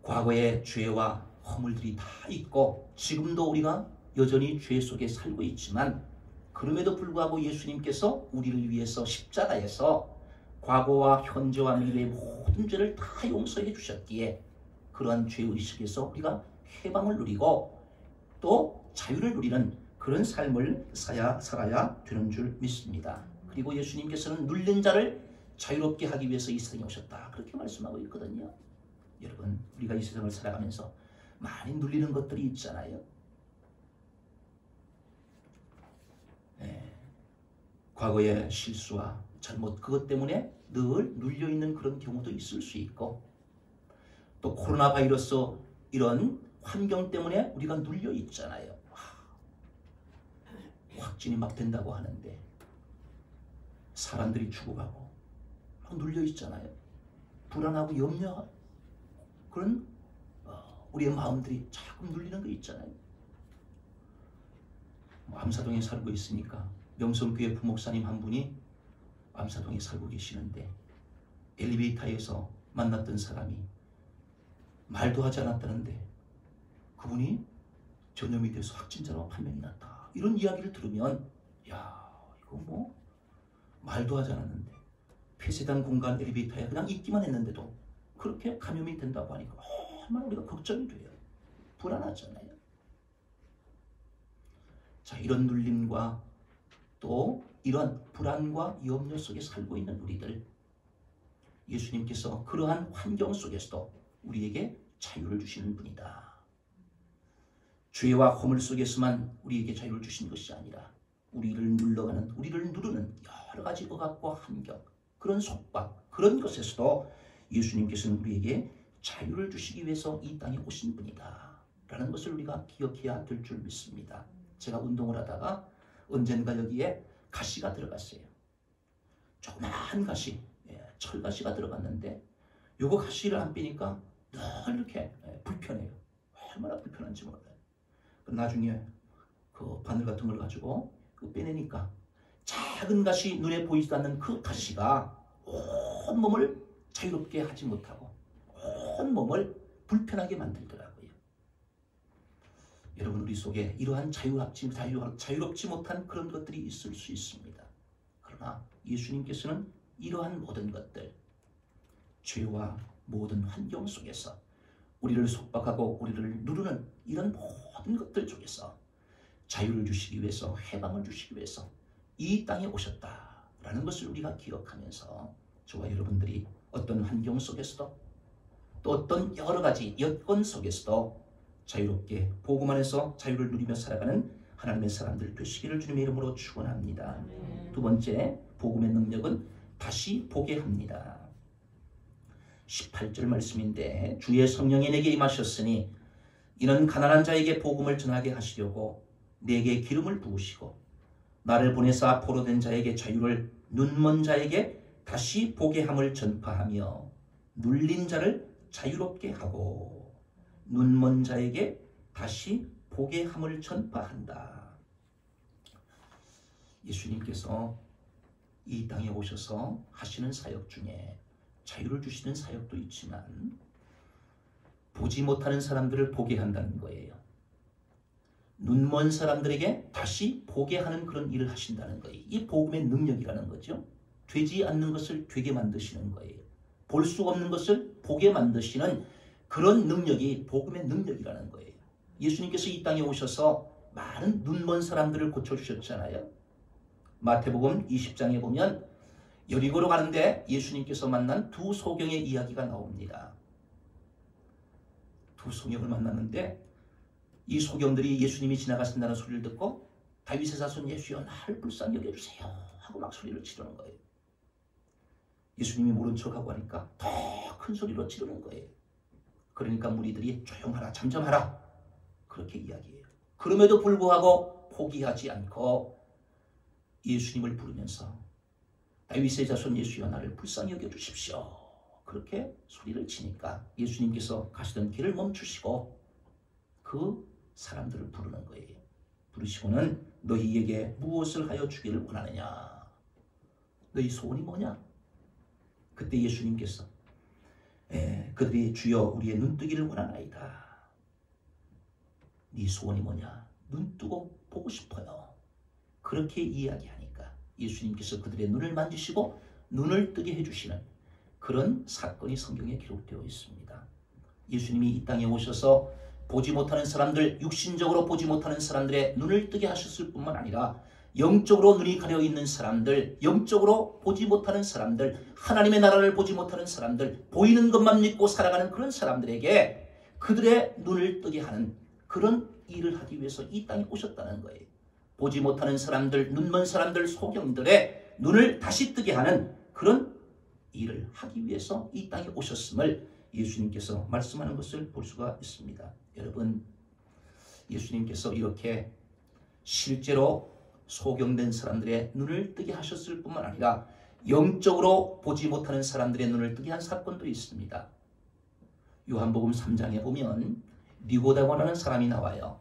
과거의 죄와 허물들이 다 있고 지금도 우리가 여전히 죄 속에 살고 있지만, 그럼에도 불구하고 예수님께서 우리를 위해서 십자가에서 과거와 현재와 미래의 모든 죄를 다 용서해 주셨기에 그러한 죄의식에서 우리가 해방을 누리고 또 자유를 누리는 그런 삶을 살아야 되는 줄 믿습니다. 그리고 예수님께서는 눌린 자를 자유롭게 하기 위해서 이 세상에 오셨다, 그렇게 말씀하고 있거든요. 여러분, 우리가 이 세상을 살아가면서 많이 눌리는 것들이 있잖아요. 과거의 실수와 잘못, 그것 때문에 늘 눌려있는 그런 경우도 있을 수 있고, 또 코로나 바이러스 이런 환경 때문에 우리가 눌려 있잖아요. 확진이 막 된다고 하는데 사람들이 죽어가고 막 눌려 있잖아요. 불안하고 염려하고 그런 우리의 마음들이 자꾸 눌리는 거 있잖아요. 암사동에 살고 있으니까 명성교회 부목사님 한 분이 암사동에 살고 계시는데 엘리베이터에서 만났던 사람이 말도 하지 않았다는데 그분이 전염이 돼서 확진자로 판명이 났다, 이런 이야기를 들으면 야, 이거 뭐 말도 하지 않았는데 폐쇄된 공간 엘리베이터에 그냥 있기만 했는데도 그렇게 감염이 된다고 하니까 얼마나 우리가 걱정이 돼요. 불안하잖아요. 자, 이런 눌림과 또 이런 불안과 염려 속에 살고 있는 우리들, 예수님께서 그러한 환경 속에서도 우리에게 자유를 주시는 분이다. 죄와 허물 속에서만 우리에게 자유를 주시는 것이 아니라 우리를 눌러가는, 우리를 누르는 여러 가지 억압과 환경, 그런 속박, 그런 것에서도 예수님께서는 우리에게 자유를 주시기 위해서 이 땅에 오신 분이다 라는 것을 우리가 기억해야 될 줄 믿습니다. 제가 운동을 하다가 언젠가 여기에 가시가 들어갔어요. 조그마한 가시, 철가시가 들어갔는데 요거 가시를 안 빼니까 늘 이렇게 불편해요. 얼마나 불편한지 몰라요. 나중에 그 바늘 같은 걸 가지고 빼내니까 작은 가시, 눈에 보이지도 않는 그 가시가 온 몸을 자유롭게 하지 못하고 온 몸을 불편하게 만들더라고요. 여러분, 우리 속에 이러한 자유롭지 못한 그런 것들이 있을 수 있습니다. 그러나 예수님께서는 이러한 모든 것들, 죄와 모든 환경 속에서 우리를 속박하고 우리를 누르는 이런 모든 것들 속에서 자유를 주시기 위해서, 해방을 주시기 위해서 이 땅에 오셨다라는 것을 우리가 기억하면서 저와 여러분들이 어떤 환경 속에서도 또 어떤 여러 가지 여건 속에서도 자유롭게 복음 안에서 자유를 누리며 살아가는 하나님의 사람들 되시기를 주님의 이름으로 축원합니다. 두 번째, 복음의 능력은 다시 보게 합니다. 18절 말씀인데, 주의 성령이 내게 임하셨으니 이는 가난한 자에게 복음을 전하게 하시려고 내게 기름을 부으시고 나를 보내사 포로된 자에게 자유를, 눈먼 자에게 다시 보게 함을 전파하며 눌린 자를 자유롭게 하고 눈먼 자에게 다시 보게 함을 전파한다. 예수님께서 이 땅에 오셔서 하시는 사역 중에 자유를 주시는 사역도 있지만 보지 못하는 사람들을 보게 한다는 거예요. 눈먼 사람들에게 다시 보게 하는 그런 일을 하신다는 거예요. 이 복음의 능력이라는 거죠. 되지 않는 것을 되게 만드시는 거예요. 볼 수 없는 것을 보게 만드시는 그런 능력이 복음의 능력이라는 거예요. 예수님께서 이 땅에 오셔서 많은 눈먼 사람들을 고쳐주셨잖아요. 마태복음 20장에 보면 여리고로 가는데 예수님께서 만난 두 소경의 이야기가 나옵니다. 두 소경을 만났는데 이 소경들이 예수님이 지나가신다는 소리를 듣고 다윗의 자손 예수여 나를 불쌍히 여겨주세요 하고 막 소리를 지르는 거예요. 예수님이 모른 척하고 하니까 더 큰 소리로 지르는 거예요. 그러니까 무리들이 조용하라 잠잠하라 그렇게 이야기해요. 그럼에도 불구하고 포기하지 않고 예수님을 부르면서 다윗의 자손 예수여 나를 불쌍히 여겨주십시오 그렇게 소리를 치니까 예수님께서 가시던 길을 멈추시고 그 사람들을 부르는 거예요. 부르시고는 너희에게 무엇을 하여 주기를 원하느냐? 너희 소원이 뭐냐? 그때 예수님께서 그들이 주여 우리의 눈뜨기를 원하나이다. 네 소원이 뭐냐? 눈 뜨고 보고 싶어요. 그렇게 이야기하니까 예수님께서 그들의 눈을 만지시고 눈을 뜨게 해주시는 그런 사건이 성경에 기록되어 있습니다. 예수님이 이 땅에 오셔서 보지 못하는 사람들, 육신적으로 보지 못하는 사람들의 눈을 뜨게 하셨을 뿐만 아니라 영적으로 눈이 가려 있는 사람들, 영적으로 보지 못하는 사람들, 하나님의 나라를 보지 못하는 사람들, 보이는 것만 믿고 살아가는 그런 사람들에게 그들의 눈을 뜨게 하는 그런 일을 하기 위해서 이 땅에 오셨다는 거예요. 보지 못하는 사람들, 눈먼 사람들, 소경들의 눈을 다시 뜨게 하는 그런 일을 하기 위해서 이 땅에 오셨음을 예수님께서 말씀하는 것을 볼 수가 있습니다. 여러분, 예수님께서 이렇게 실제로 소경된 사람들의 눈을 뜨게 하셨을 뿐만 아니라 영적으로 보지 못하는 사람들의 눈을 뜨게 한 사건도 있습니다. 요한복음 3장에 보면 니고데모라는 사람이 나와요.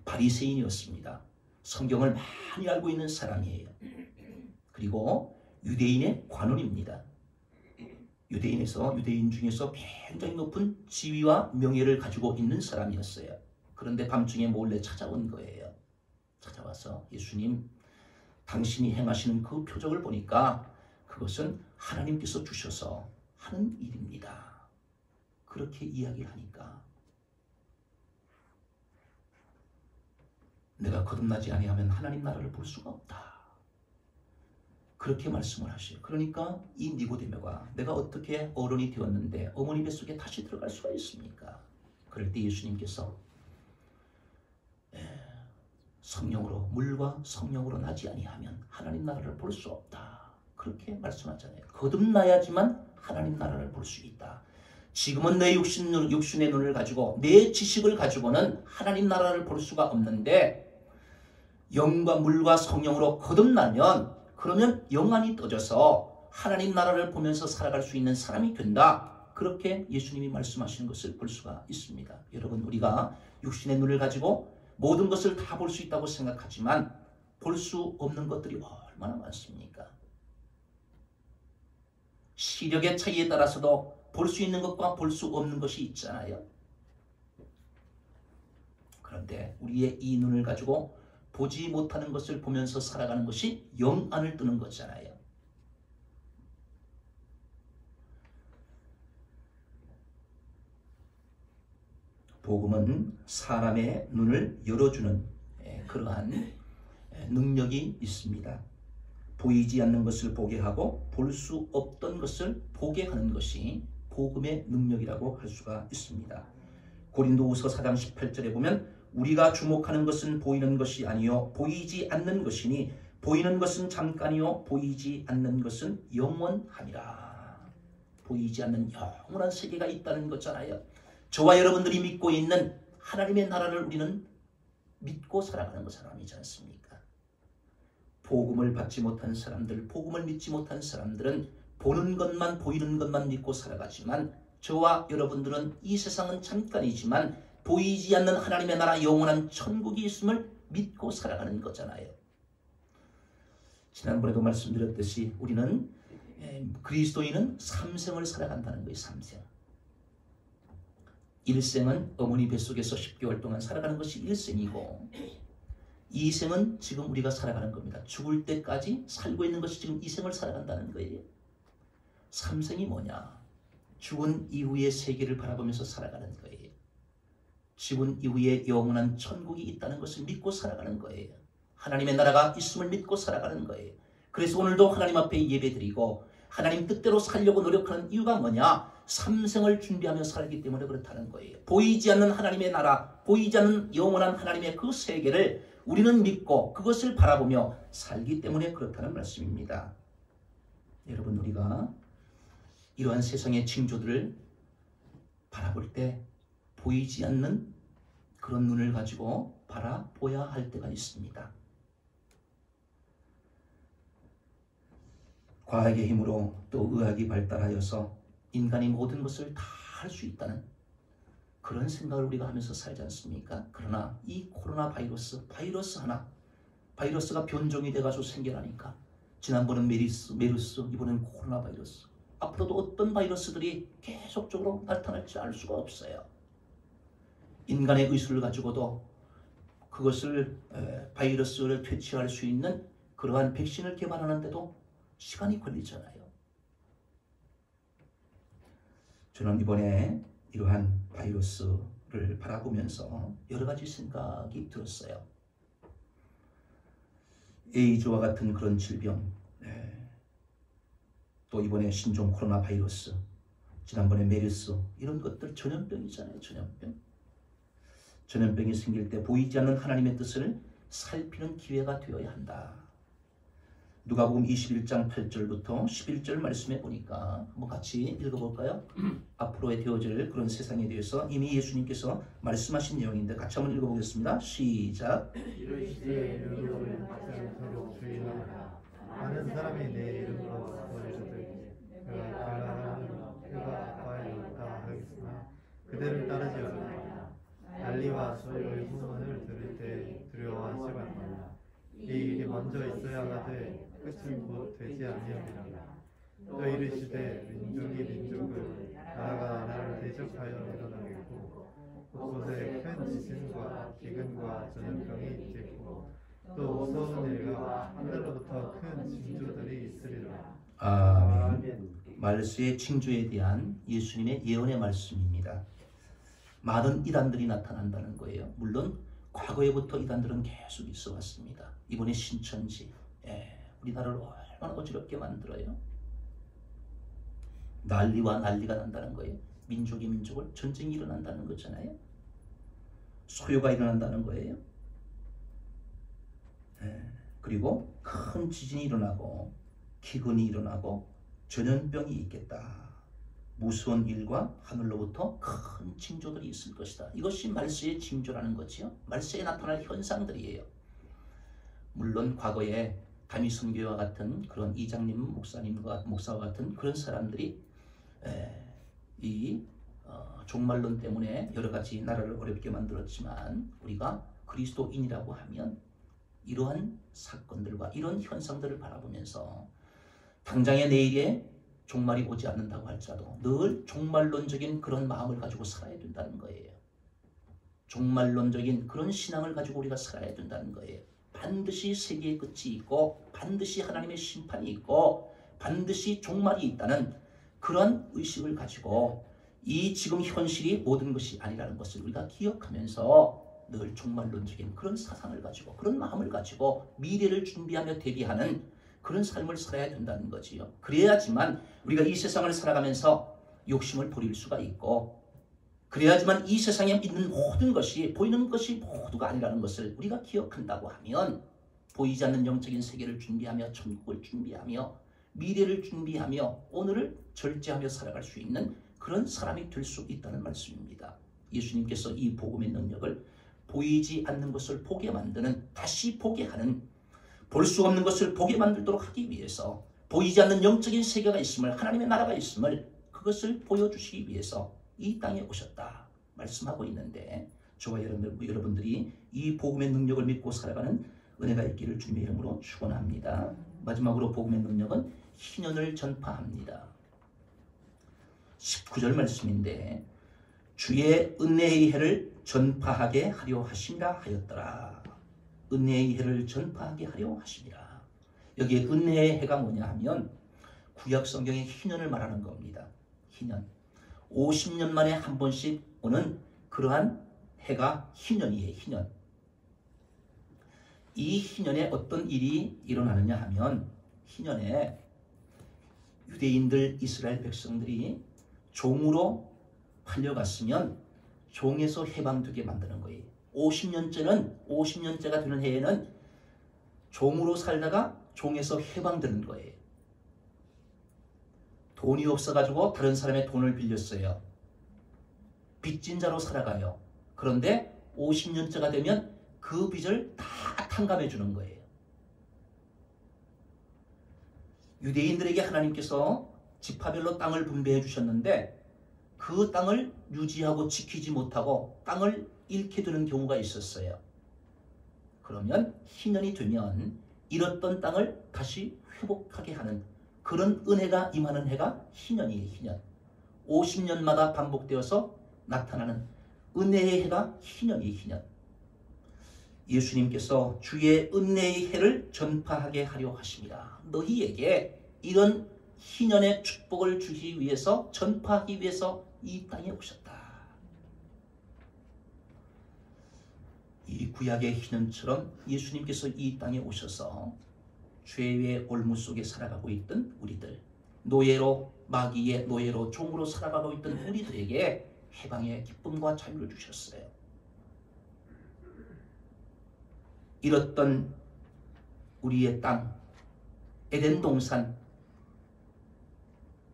바리새인이었습니다. 성경을 많이 알고 있는 사람이에요. 그리고 유대인의 관원입니다. 유대인 중에서 굉장히 높은 지위와 명예를 가지고 있는 사람이었어요. 그런데 밤중에 몰래 찾아온 거예요. 찾아와서 예수님, 당신이 행하시는 그 표적을 보니까 그것은 하나님께서 주셔서 하는 일입니다. 그렇게 이야기를 하니까 내가 거듭나지 아니하면 하나님 나라를 볼 수가 없다. 그렇게 말씀을 하셔요. 그러니까 이 니고데모가 내가 어떻게 어른이 되었는데 어머니 뱃속에 다시 들어갈 수가 있습니까? 그럴 때 예수님께서 성령으로, 물과 성령으로 나지 아니하면 하나님 나라를 볼 수 없다. 그렇게 말씀하잖아요. 거듭나야지만 하나님 나라를 볼 수 있다. 지금은 내 육신의 눈을 가지고 내 지식을 가지고는 하나님 나라를 볼 수가 없는데 영과 물과 성령으로 거듭나면 그러면 영안이 떠져서 하나님 나라를 보면서 살아갈 수 있는 사람이 된다. 그렇게 예수님이 말씀하시는 것을 볼 수가 있습니다. 여러분, 우리가 육신의 눈을 가지고 모든 것을 다 볼 수 있다고 생각하지만 볼 수 없는 것들이 얼마나 많습니까? 시력의 차이에 따라서도 볼 수 있는 것과 볼 수 없는 것이 있잖아요. 그런데 우리의 이 눈을 가지고 보지 못하는 것을 보면서 살아가는 것이 영안을 뜨는 거잖아요. 복음은 사람의 눈을 열어주는 그러한 능력이 있습니다. 보이지 않는 것을 보게 하고 볼 수 없던 것을 보게 하는 것이 복음의 능력이라고 할 수가 있습니다. 고린도후서 4장 18절에 보면 우리가 주목하는 것은 보이는 것이 아니요 보이지 않는 것이니 보이는 것은 잠깐이요 보이지 않는 것은 영원하니라. 보이지 않는 영원한 세계가 있다는 거잖아요. 저와 여러분들이 믿고 있는 하나님의 나라를 우리는 믿고 살아가는 것 사람이지 않습니까? 복음을 받지 못한 사람들, 복음을 믿지 못한 사람들은 보는 것만, 보이는 것만 믿고 살아가지만 저와 여러분들은 이 세상은 잠깐이지만 보이지 않는 하나님의 나라 영원한 천국이 있음을 믿고 살아가는 거잖아요. 지난번에도 말씀드렸듯이 우리는 그리스도인은 삼생을 살아간다는 거예요. 삼생. 일생은 어머니 뱃속에서 10개월 동안 살아가는 것이 일생이고, 이생은 지금 우리가 살아가는 겁니다. 죽을 때까지 살고 있는 것이 지금 이 생을 살아간다는 거예요. 삼생이 뭐냐? 죽은 이후의 세계를 바라보면서 살아가는 거예요. 죽은 이후에 영원한 천국이 있다는 것을 믿고 살아가는 거예요. 하나님의 나라가 있음을 믿고 살아가는 거예요. 그래서 오늘도 하나님 앞에 예배드리고 하나님 뜻대로 살려고 노력하는 이유가 뭐냐? 삼생을 준비하며 살기 때문에 그렇다는 거예요. 보이지 않는 하나님의 나라, 보이지 않는 영원한 하나님의 그 세계를 우리는 믿고 그것을 바라보며 살기 때문에 그렇다는 말씀입니다. 여러분, 우리가 이러한 세상의 징조들을 바라볼 때 보이지 않는 그런 눈을 가지고 바라보아야 할 때가 있습니다. 과학의 힘으로 또 의학이 발달하여서 인간이 모든 것을 다 할 수 있다는 그런 생각을 우리가 하면서 살지 않습니까? 그러나 이 코로나 바이러스 하나, 바이러스가 변종이 돼가지고 생겨나니까 지난번은 메르스, 이번엔 코로나 바이러스, 앞으로도 어떤 바이러스들이 계속적으로 나타날지 알 수가 없어요. 인간의 의술을 가지고도 그것을 바이러스를 퇴치할 수 있는 그러한 백신을 개발하는데도 시간이 걸리잖아요. 저는 이번에 이러한 바이러스를 바라보면서 여러 가지 생각이 들었어요. 에이즈와 같은 그런 질병, 또 이번에 신종 코로나 바이러스, 지난번에 메르스, 이런 것들 전염병이잖아요. 전염병이 생길 때 보이지 않는 하나님의 뜻을 살피는 기회가 되어야 한다. 누가복음 21장 8절부터 11절 말씀해 보니까 한번 같이 읽어볼까요? 앞으로에 되어질 그런 세상에 대해서 이미 예수님께서 말씀하신 내용인데 같이 한번 읽어보겠습니다. 시작. 이르시되 너희는 박사를 주의하라. 많은 사람이 내 이름으로 소리를 그가 갈라하는 그가 아빠이었다 하겠으나 그대를 따르지 말라. 난리와 소리의 소문을 들을 때 두려워하지 말라. 이 일이 먼저 있어야 하되 끝은 곧 되지 아니하리라. 또 이르시되 민족이 민족을 나라가 나라를 대적하여 일어나겠고 곳곳에 큰 지진과 기근과 전염병이 있겠고 또 무서운 일과 하늘로부터 큰 징조들이 있으리라. 아멘. 말세의 징조에 대한 예수님의 예언의 말씀입니다. 많은 이단들이 나타난다는 거예요. 물론 과거에부터 이단들은 계속 있어 왔습니다. 이번에 신천지, 우리나라를 얼마나 어지럽게 만들어요. 난리가 난다는 거예요. 민족이 민족을, 전쟁이 일어난다는 거잖아요. 소요가 일어난다는 거예요. 그리고 큰 지진이 일어나고 기근이 일어나고 전염병이 있겠다. 무서운 일과 하늘로부터 큰 징조들이 있을 것이다. 이것이 말세의 징조라는 거지요. 말세에 나타날 현상들이에요. 물론 과거에 다미선교와 같은 그런 이장님 목사와 같은 그런 사람들이 이 종말론 때문에 여러 가지 나라를 어렵게 만들었지만 우리가 그리스도인이라고 하면 이러한 사건들과 이런 현상들을 바라보면서 당장의 내일에 종말이 오지 않는다고 할지라도 늘 종말론적인 그런 마음을 가지고 살아야 된다는 거예요. 종말론적인 그런 신앙을 가지고 우리가 살아야 된다는 거예요. 반드시 세계의 끝이 있고 반드시 하나님의 심판이 있고 반드시 종말이 있다는 그런 의식을 가지고 이 지금 현실이 모든 것이 아니라는 것을 우리가 기억하면서 늘 종말론적인 그런 사상을 가지고 그런 마음을 가지고 미래를 준비하며 대비하는 그런 삶을 살아야 된다는 거지요. 그래야지만 우리가 이 세상을 살아가면서 욕심을 버릴 수가 있고 그래야지만 이 세상에 있는 모든 것이 보이는 것이 모두가 아니라는 것을 우리가 기억한다고 하면 보이지 않는 영적인 세계를 준비하며 천국을 준비하며 미래를 준비하며 오늘을 절제하며 살아갈 수 있는 그런 사람이 될 수 있다는 말씀입니다. 예수님께서 이 복음의 능력을 보이지 않는 것을 보게 만드는 다시 보게 하는 볼 수 없는 것을 보게 만들도록 하기 위해서 보이지 않는 영적인 세계가 있음을 하나님의 나라가 있음을 그것을 보여주시기 위해서 이 땅에 오셨다 말씀하고 있는데 저와 여러분들이 이 복음의 능력을 믿고 살아가는 은혜가 있기를 주님의 이름으로 축원합니다. 마지막으로 복음의 능력은 희년을 전파합니다. 19절 말씀인데 주의 은혜의 해를 전파하게 하려 하심이라 하였더라. 은혜의 해를 전파하게 하려 하심이라. 여기에 은혜의 해가 뭐냐 하면 구약 성경의 희년을 말하는 겁니다. 희년. 50년 만에 한 번씩 오는 그러한 해가 희년이에요. 희년. 이 희년에 어떤 일이 일어나느냐 하면 희년에 유대인들 이스라엘 백성들이 종으로 팔려갔으면 종에서 해방되게 만드는 거예요. 50년째가 되는 해에는 종으로 살다가 종에서 해방되는 거예요. 돈이 없어가지고 다른 사람의 돈을 빌렸어요. 빚진 자로 살아가요. 그런데 50년째가 되면 그 빚을 다 탕감해 주는 거예요. 유대인들에게 하나님께서 지파별로 땅을 분배해 주셨는데 그 땅을 유지하고 지키지 못하고 땅을 잃게 되는 경우가 있었어요. 그러면 희년이 되면 잃었던 땅을 다시 회복하게 하는 그런 은혜가 임하는 해가 희년이에요. 희년. 50년마다 반복되어서 나타나는 은혜의 해가 희년이에요. 희년. 예수님께서 주의 은혜의 해를 전파하게 하려 하십니다. 너희에게 이런 희년의 축복을 주기 위해서 전파하기 위해서 이 땅에 오셨다. 이 구약의 희년처럼 예수님께서 이 땅에 오셔서 죄의 올무 속에 살아가고 있던 우리들, 노예로 마귀의 노예로 종으로 살아가고 있던 우리들에게 해방의 기쁨과 자유를 주셨어요. 잃었던 우리의 땅, 에덴 동산,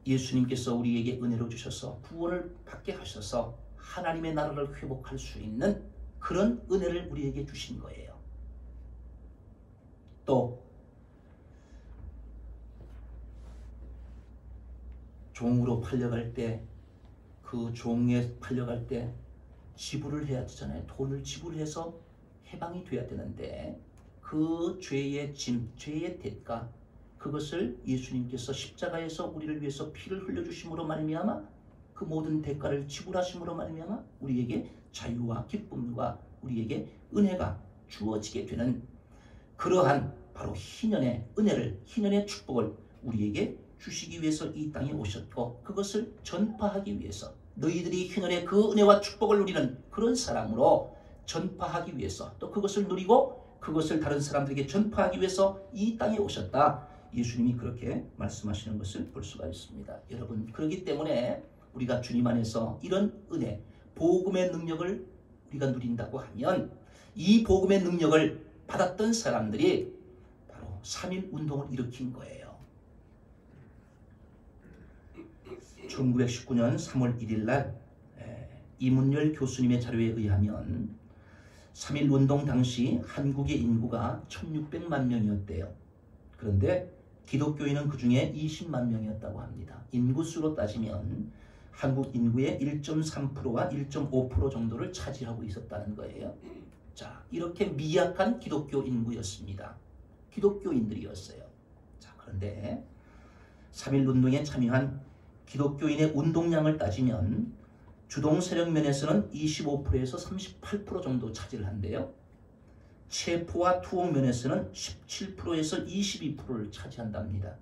예수님께서 우리에게 은혜로 주셔서 구원을 받게 하셔서 하나님의 나라를 회복할 수 있는 그런 은혜를 우리에게 주신 거예요. 또 종으로 팔려갈 때, 그 종에 팔려갈 때 지불을 해야 되잖아요. 돈을 지불해서 해방이 돼야 되는데 그 죄의 짐, 죄의 대가, 그것을 예수님께서 십자가에서 우리를 위해서 피를 흘려주심으로 말미암아 그 모든 대가를 지불하심으로 말미암아 우리에게 자유와 기쁨과 우리에게 은혜가 주어지게 되는 그러한 바로 희년의 은혜를, 희년의 축복을 우리에게 주시기 위해서 이 땅에 오셨고, 그것을 전파하기 위해서 너희들이 희년의 그 은혜와 축복을 누리는 그런 사람으로 전파하기 위해서, 또 그것을 누리고 그것을 다른 사람들에게 전파하기 위해서 이 땅에 오셨다. 예수님이 그렇게 말씀하시는 것을 볼 수가 있습니다. 여러분, 그렇기 때문에 우리가 주님 안에서 이런 은혜, 복음의 능력을 우리가 누린다고 하면 이 복음의 능력을 받았던 사람들이 바로 3.1 운동을 일으킨 거예요. 1919년 3월 1일 날 이문열 교수님의 자료에 의하면 3.1 운동 당시 한국의 인구가 1600만 명이었대요. 그런데 기독교인은 그 중에 20만 명이었다고 합니다. 인구수로 따지면 한국 인구의 1.3%와 1.5% 정도를 차지하고 있었다는 거예요. 자, 이렇게 미약한 기독교 인구였습니다. 기독교인들이었어요. 자, 그런데 3.1 운동에 참여한 기독교인의 운동량을 따지면 주동 세력 면에서는 25%에서 38% 정도 차지를 한대요. 체포와 투옥 면에서는 17%에서 22%를 차지한답니다.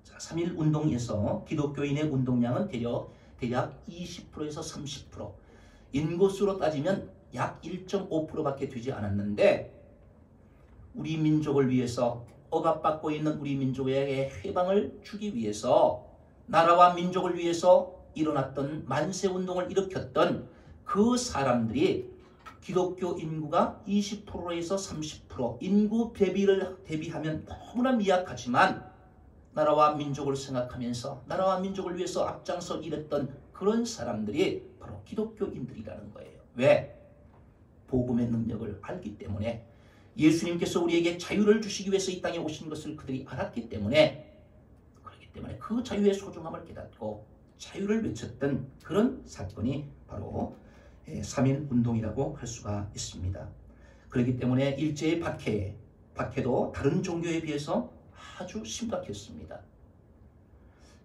자, 3.1 운동에서 기독교인의 운동량은 대략 20%에서 30%, 인구수로 따지면 약 1.5%밖에 되지 않았는데, 우리 민족을 위해서, 억압받고 있는 우리 민족에게 해방을 주기 위해서, 나라와 민족을 위해서 일어났던 만세운동을 일으켰던 그 사람들이 기독교 인구가 20%에서 30%, 인구 대비하면 너무나 미약하지만 나라와 민족을 생각하면서 나라와 민족을 위해서 앞장서 일했던 그런 사람들이 바로 기독교인들이라는 거예요. 왜? 복음의 능력을 알기 때문에, 예수님께서 우리에게 자유를 주시기 위해서 이 땅에 오신 것을 그들이 알았기 때문에, 그렇기 때문에 그 자유의 소중함을 깨닫고 자유를 외쳤던 그런 사건이 바로 3.1 운동이라고 할 수가 있습니다. 그렇기 때문에 일제의 박해도 다른 종교에 비해서 아주 심각했습니다.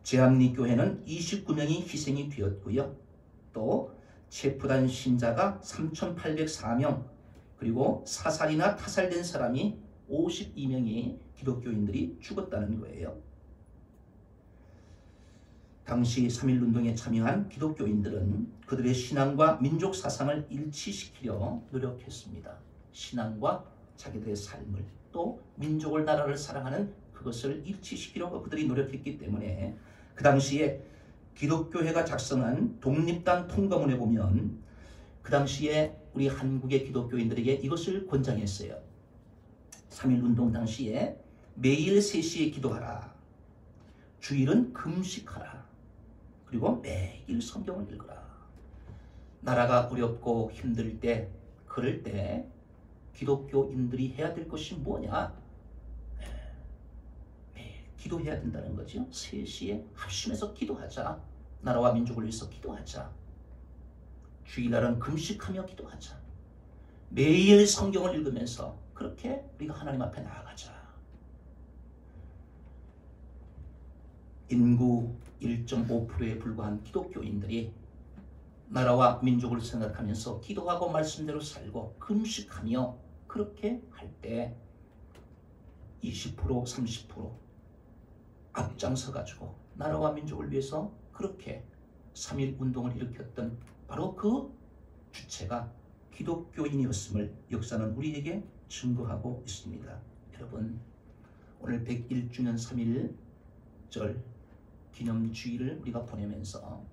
제암리 교회는 29명이 희생이 되었고요. 또 체포된 신자가 3,804명, 그리고 사살이나 타살된 사람이 52명이 기독교인들이 죽었다는 거예요. 당시 3.1운동에 참여한 기독교인들은 그들의 신앙과 민족 사상을 일치시키려 노력했습니다. 신앙과 자기들의 삶을, 또 민족을, 나라를 사랑하는 그것을 일치시키려고 그들이 노력했기 때문에 그 당시에 기독교회가 작성한 독립당 통과문에 보면 그 당시에 우리 한국의 기독교인들에게 이것을 권장했어요. 3.1운동 당시에 매일 3시에 기도하라, 주일은 금식하라, 그리고 매일 성경을 읽어라. 나라가 어렵고 힘들 때, 그럴 때 기독교인들이 해야 될 것이 뭐냐? 매일 기도해야 된다는 거죠. 3시에 합심해서 기도하자. 나라와 민족을 위해서 기도하자. 주일날은 금식하며 기도하자. 매일 성경을 읽으면서 그렇게 우리가 하나님 앞에 나아가자. 인구 1.5%에 불과한 기독교인들이 나라와 민족을 생각하면서 기도하고 말씀대로 살고 금식하며 그렇게 할 때 20%, 30% 앞장서 가지고 나라와 민족을 위해서 그렇게 3.1운동을 일으켰던 바로 그 주체가 기독교인이었음을 역사는 우리에게 증거하고 있습니다. 여러분, 오늘 101주년 3.1절 기념주의를 우리가 보내면서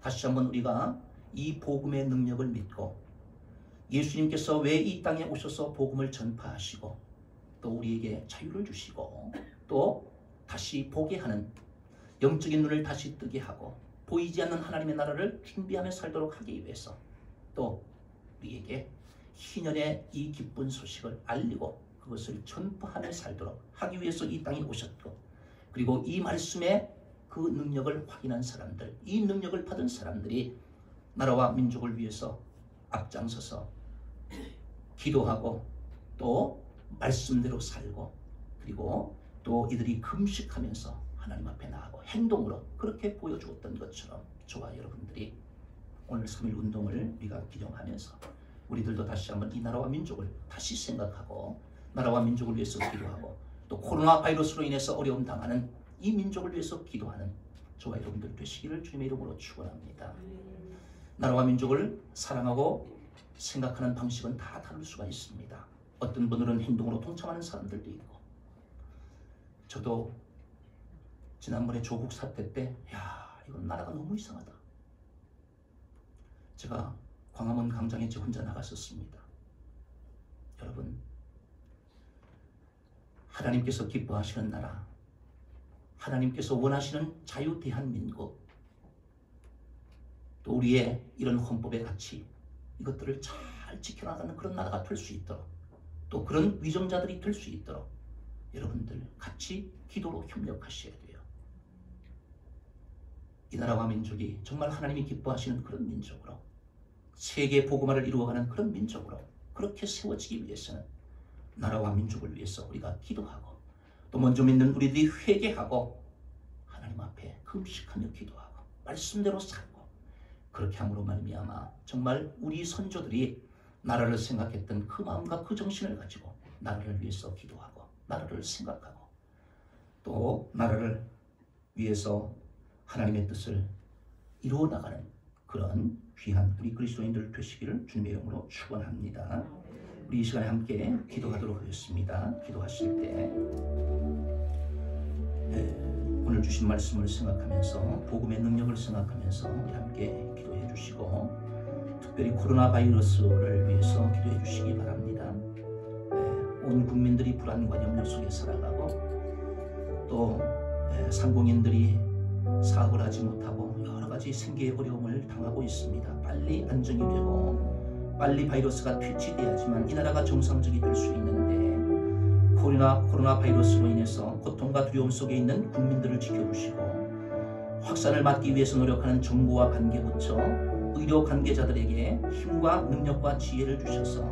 다시 한번 우리가 이 복음의 능력을 믿고 예수님께서 왜 이 땅에 오셔서 복음을 전파하시고 또 우리에게 자유를 주시고 또 다시 보게 하는, 영적인 눈을 다시 뜨게 하고 보이지 않는 하나님의 나라를 준비하며 살도록 하기 위해서, 또 우리에게 희년의 이 기쁜 소식을 알리고 그것을 전파하며 살도록 하기 위해서 이 땅에 오셨고, 그리고 이 말씀의 그 능력을 확인한 사람들, 이 능력을 받은 사람들이 나라와 민족을 위해서 앞장서서 기도하고 또 말씀대로 살고, 그리고 또 이들이 금식하면서 하나님 앞에 나아가고 행동으로 그렇게 보여주었던 것처럼 저와 여러분들이 오늘 3.1운동을 우리가 기념하면서 우리들도 다시 한번 이 나라와 민족을 다시 생각하고 나라와 민족을 위해서 기도하고 또 코로나 바이러스로 인해서 어려움 당하는 이 민족을 위해서 기도하는 저와 여러분들 되시기를 주님의 이름으로 축원합니다. 나라와 민족을 사랑하고 생각하는 방식은 다 다를 수가 있습니다. 어떤 분들은 행동으로 동참하는 사람들도 있고, 저도 지난번에 조국 사태 때 이건 나라가 너무 이상하다. 제가 광화문 광장에 저 혼자 나갔었습니다. 여러분, 하나님께서 기뻐하시는 나라, 하나님께서 원하시는 자유 대한민국, 또 우리의 이런 헌법의 가치, 이것들을 잘 지켜나가는 그런 나라가 될 수 있도록, 또 그런 위정자들이 될 수 있도록 여러분들 같이 기도로 협력하셔야 돼요. 이 나라와 민족이 정말 하나님이 기뻐하시는 그런 민족으로, 세계 복음화를 이루어가는 그런 민족으로 그렇게 세워지기 위해서는 나라와 민족을 위해서 우리가 기도하고, 또 먼저 믿는 우리들이 회개하고 하나님 앞에 금식하며 기도하고 말씀대로 살고, 그렇게 함으로 말미암아 정말 우리 선조들이 나라를 생각했던 그 마음과 그 정신을 가지고 나라를 위해서 기도하고 나라를 생각하고 또 나라를 위해서 하나님의 뜻을 이루어 나가는 그런 귀한 우리 그리스도인들 되시기를 주님의 이름으로 축원합니다. 우리 이 시간에 함께 기도하도록 하겠습니다. 기도하실 때 오늘 주신 말씀을 생각하면서 복음의 능력을 생각하면서 우리 함께 기도해 주시고, 특별히 코로나 바이러스를 위해서 기도해 주시기 바랍니다. 온 국민들이 불안과 염려 속에 살아가고 또 상공인들이 사업을 하지 못하고 여러 가지 생계의 어려움을 당하고 있습니다. 빨리 안정이 되고 빨리 바이러스가 퇴치돼야지만 이 나라가 정상적이 될 수 있는데, 코로나 바이러스로 인해서 고통과 두려움 속에 있는 국민들을 지켜주시고 확산을 막기 위해서 노력하는 정부와 관계부처, 의료 관계자들에게 힘과 능력과 지혜를 주셔서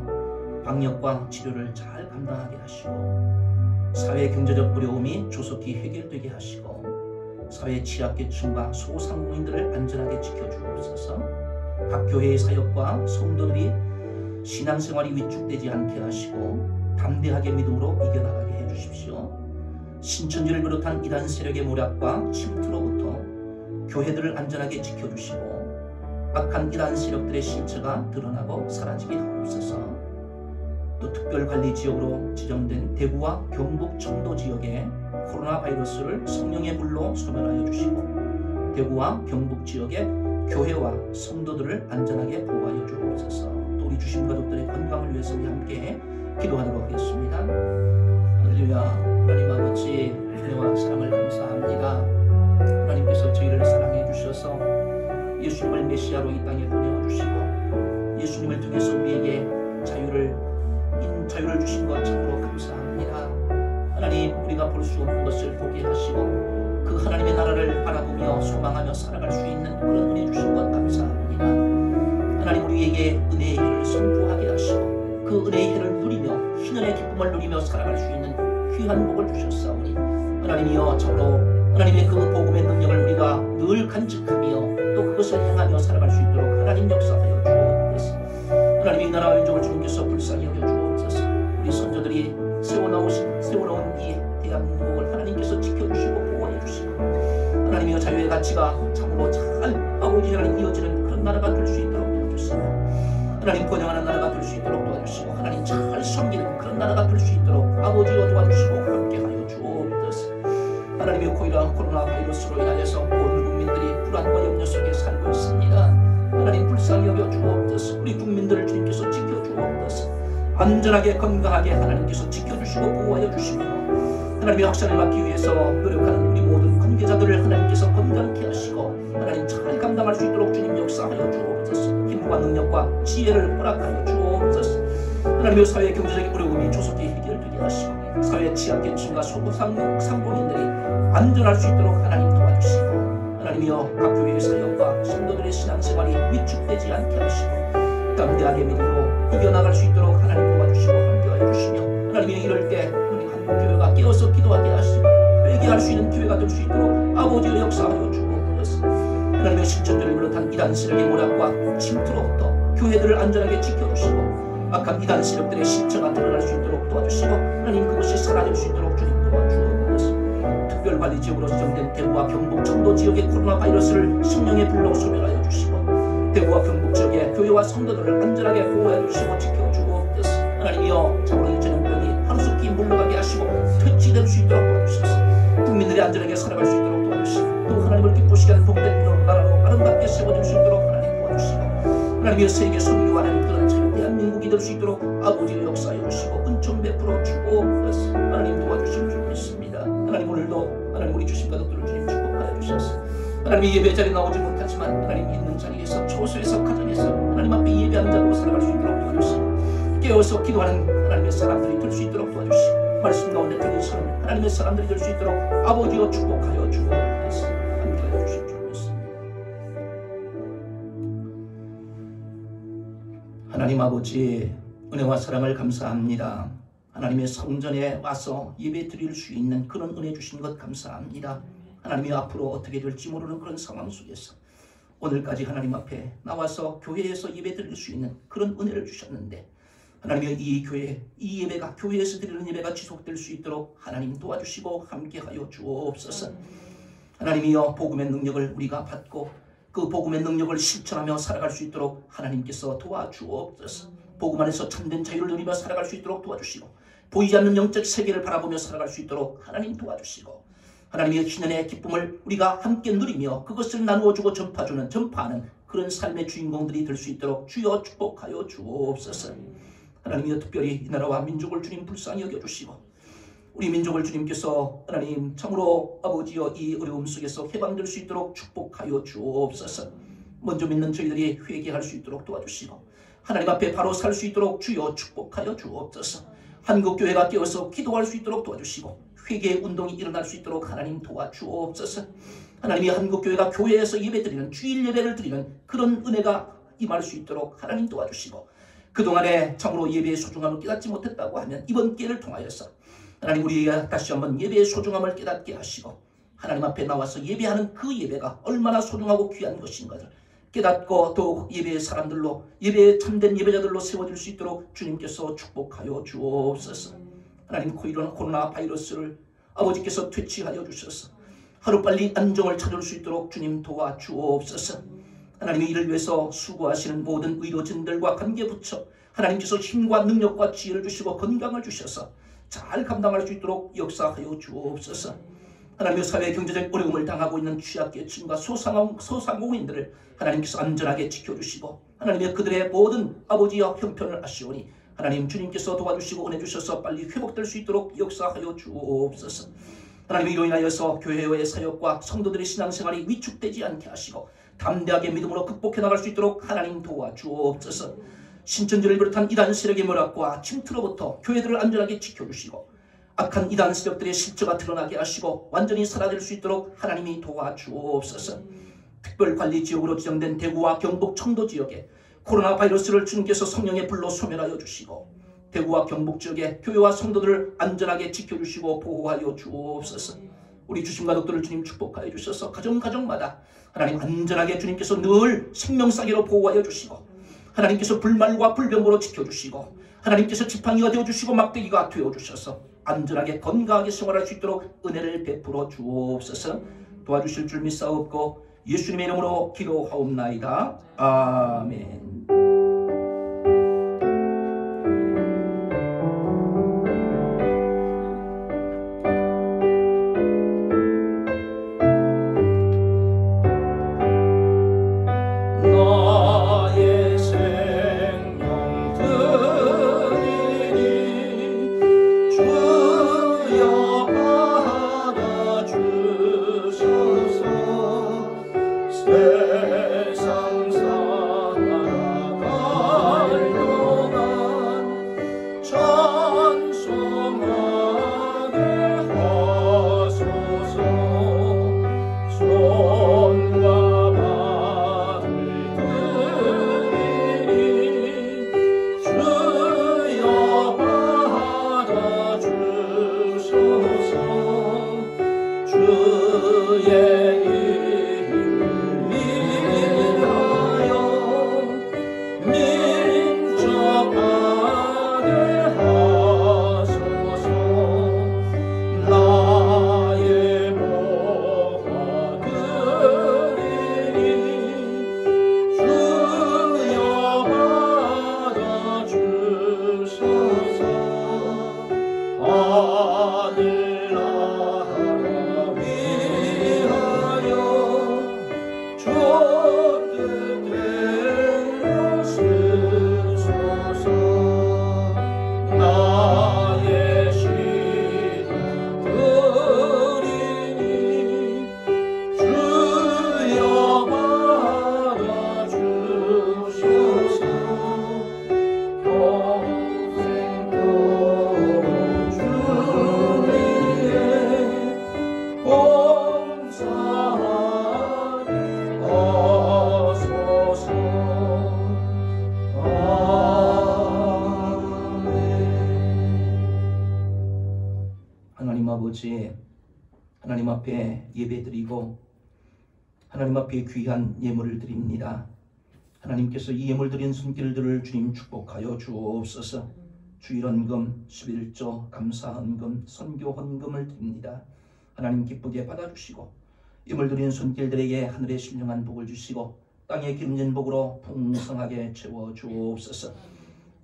방역과 치료를 잘 감당하게 하시고, 사회 경제적 어려움이 조속히 해결되게 하시고, 사회 취약계층과 소상공인들을 안전하게 지켜주옵소서. 각 교회의 사역과 성도들이 신앙생활이 위축되지 않게 하시고 담대하게 믿음으로 이겨나가게 해주십시오. 신천지를 비롯한 이단 세력의 모략과 침투로부터 교회들을 안전하게 지켜주시고 악한 이단 세력들의 실체가 드러나고 사라지게 하옵소서. 또 특별관리지역으로 지정된 대구와 경북 청도 지역에 코로나 바이러스를 성령의 불로 소멸하여 주시고 대구와 경북 지역의 교회와 성도들을 안전하게 보호하여 주옵소서. 또 우리 주신 가족들의 건강을 위해서 우리 함께 기도하도록 하겠습니다. 할렐루야. 하나님 아버지 은혜와 사랑을 감사합니다. 하나님께서 저희를 사랑해 주셔서 예수님을 메시아로 이 땅에 보내주시고 예수님을 통해서 우리에게 자유를 주신 것 참으로 감사합니다. 하나님, 우리가 볼 수 없는 것을 보게 하시고 그 하나님의 나라를 바라보며 소망하며 살아갈 수 있는 그런 은혜 주신 것 감사합니다. 하나님, 우리에게 은혜의 해를 선포하게 하시고 그 은혜의 해를 누리며 희년의 기쁨을 누리며 살아갈 수 있는 귀한 복을 주셨사오니 하나님이여 참으로 하나님의 그 복음의 능력을 우리가 늘 간직하며 또 그것을 행하며 살아갈 수 있도록 하나님 역사하여 주옵소서. 하나님의 나라와 민족을 주님께서 불쌍히 여겨 주옵소서. 우리 선조들이 세워놓은 이 대한민국을 하나님께서 지켜주시고 보호해 주시고 하나님이여 자유의 가치가 참으로 잘 아버지랑 이어지는 그런 나라가 될 수 있도록 도와주시고 하나님 번영하는 나라가 될 수 있도록 도와주시고 하나님 잘 섬기는 그런 나라가 될 수 있도록 아버지여 도와주시고 함께하여 주옵소서. 하나님의 코로나 바이러스로 인하여서 온 국민들이 불안과 염려 속에 살고 있습니다. 하나님 불쌍히 여겨 주옵소서. 우리 국민들을 주님께서 지켜 주옵소서. 안전하게 건강하게 하나님께서 지켜주시고 보호하여 주시며 하나님의 확산을 막기 위해서 노력하는 우리 모든 관계자들을 하나님께서 건강케 하시고 하나님 잘 감당할 수 있도록 주님 역사하여 주옵소서. 힘과 능력과 지혜를 허락하여 주옵소서. 하나님의 사회 경제적인 어려움이 조속히 해결되게 하시고 사회 취약계층과 소상공인들이 안전할 수 있도록 하나님 도와주시고 하나님이여 각 교회의 사역과 성도들의 신앙생활이 위축되지 않게 하시고 담대하게 믿음으로 이겨나갈 수 있도록 하나님 도와주시고 함께하여 주시며 하나님이 이럴 때 우리 한국교회가 깨어서 기도하게 하시고 회개할 수 있는 기회가 될 수 있도록 아버지의 역사하여 주옵소서. 하나님의 신천지를 비롯한 이단 세력의 모략과 침투로부터 교회들을 안전하게 지켜주시고 악한 이단 세력들의 실체가 드러날 수 있도록 도와주시고 하나님 그것이 사라질 수 있도록 주님 도와주옵소서. 특별관리지역으로 지정된 대구와 경북 청도 지역의 코로나 바이러스를 성령의 불로 소멸하여 주시고 대구와 경북 지역의 교회와 성도들을 안전하게 보호해 주시고 지켜주옵소서. 하나님이여 참으로 이 전염병이 하루속히 물러가게 하시고 퇴치될 수 있도록 도와주셔서 국민들이 안전하게 살아갈 수 있도록 도와주시고 또 하나님을 기쁘시게 하는 복된 나라로 아름답게 세워질 수 있도록 하나님 도와주시고 하나님의 세계 선교하는 그런 참 대한민국이 될 수 있도록 아버지의 역사해 주시고 은총 베풀어 주옵소서. 하나님 도와주실 줄 믿습니다. 하나님 오늘도 하나님 우리 주신 가족들을 주님 축복하여 주셔서 하나님 예배 자리에 나오지 못하지만 하나님 있는 자리에서 초소에서 가정에서 하나님 앞에 예배하는 자로 살아갈 수 있도록 도와주시고 깨어서 기도하는 하나님의 사람들이 될 수 있도록 도와주시고 말씀 가운데 들으시는 하나님의 사람들이 될 수 있도록 아버지여 축복하여 주옵소서. 함께하여 주실 줄 믿습니다. 하나님 아버지 은혜와 사랑을 감사합니다. 하나님의 성전에 와서 예배 드릴 수 있는 그런 은혜 주신 것 감사합니다. 하나님이 앞으로 어떻게 될지 모르는 그런 상황 속에서 오늘까지 하나님 앞에 나와서 교회에서 예배 드릴 수 있는 그런 은혜를 주셨는데 하나님의 이 교회, 이 예배가 교회에서 드리는 예배가 지속될 수 있도록 하나님 도와주시고 함께하여 주옵소서. 하나님이여 복음의 능력을 우리가 받고 그 복음의 능력을 실천하며 살아갈 수 있도록 하나님께서 도와주옵소서. 복음 안에서 참된 자유를 누리며 살아갈 수 있도록 도와주시고 보이지 않는 영적 세계를 바라보며 살아갈 수 있도록 하나님 도와주시고 하나님의 희년의 기쁨을 우리가 함께 누리며 그것을 나누어주고 전파하는 그런 삶의 주인공들이 될 수 있도록 주여 축복하여 주옵소서. 하나님이여 특별히 이 나라와 민족을 주님 불쌍히 여겨주시고 우리 민족을 주님께서 하나님 참으로 아버지여 이 어려움 속에서 해방될 수 있도록 축복하여 주옵소서. 먼저 믿는 저희들이 회개할 수 있도록 도와주시고 하나님 앞에 바로 살 수 있도록 주여 축복하여 주옵소서. 한국교회가 깨어서 기도할 수 있도록 도와주시고 회개의 운동이 일어날 수 있도록 하나님 도와주옵소서. 하나님이 한국교회가 교회에서 예배드리는 주일 예배를 드리는 그런 은혜가 임할 수 있도록 하나님 도와주시고 그동안에 참으로 예배의 소중함을 깨닫지 못했다고 하면 이번 기회를 통하여서 하나님 우리가 다시 한번 예배의 소중함을 깨닫게 하시고 하나님 앞에 나와서 예배하는 그 예배가 얼마나 소중하고 귀한 것인가를 깨닫고 더욱 예배의 사람들로, 예배의 참된 예배자들로 세워질 수 있도록 주님께서 축복하여 주옵소서. 하나님, 코로나 바이러스를 아버지께서 퇴치하여 주셔서 하루빨리 안정을 찾을 수 있도록 주님 도와주옵소서. 하나님의 이를 위해서 수고하시는 모든 의료진들과 관계부처 하나님께서 힘과 능력과 지혜를 주시고 건강을 주셔서 잘 감당할 수 있도록 역사하여 주옵소서. 하나님의 사회 경제적 어려움을 당하고 있는 취약계층과 소상공인들을 하나님께서 안전하게 지켜주시고 하나님의 그들의 모든 아버지와 형편을 아시오니 하나님 주님께서 도와주시고 은혜 주셔서 빨리 회복될 수 있도록 역사하여 주옵소서. 하나님의 이로 인하여서 교회의 사역과 성도들의 신앙생활이 위축되지 않게 하시고 담대하게 믿음으로 극복해 나갈 수 있도록 하나님 도와주옵소서. 신천지를 비롯한 이단 세력의 모략과 침투로부터 교회들을 안전하게 지켜주시고 악한 이단 세력들의 실체가 드러나게 하시고 완전히 사라질 수 있도록 하나님이 도와주옵소서. 특별관리지역으로 지정된 대구와 경북 청도 지역에 코로나 바이러스를 주님께서 성령의 불로 소멸하여 주시고 대구와 경북 지역의 교회와 성도들을 안전하게 지켜주시고 보호하여 주옵소서. 우리 주심가족들을 주님 축복하여 주셔서 가정마다 하나님 안전하게 주님께서 늘 생명사계로 보호하여 주시고 하나님께서 불말과 불병거로 지켜주시고 하나님께서 지팡이가 되어주시고 막대기가 되어주셔서 안전하게 건강하게 생활할 수 있도록 은혜를 베풀어 주옵소서. 도와주실 줄 믿사옵고 예수님의 이름으로 기도하옵나이다. 아멘. 아버지, 하나님 앞에 예배드리고 하나님 앞에 귀한 예물을 드립니다. 하나님께서 이 예물 드린 손길들을 주님 축복하여 주옵소서. 주일헌금, 11조, 감사헌금, 선교헌금을 드립니다. 하나님 기쁘게 받아주시고 예물 드린 손길들에게 하늘의 신령한 복을 주시고 땅의 기름진 복으로 풍성하게 채워 주옵소서.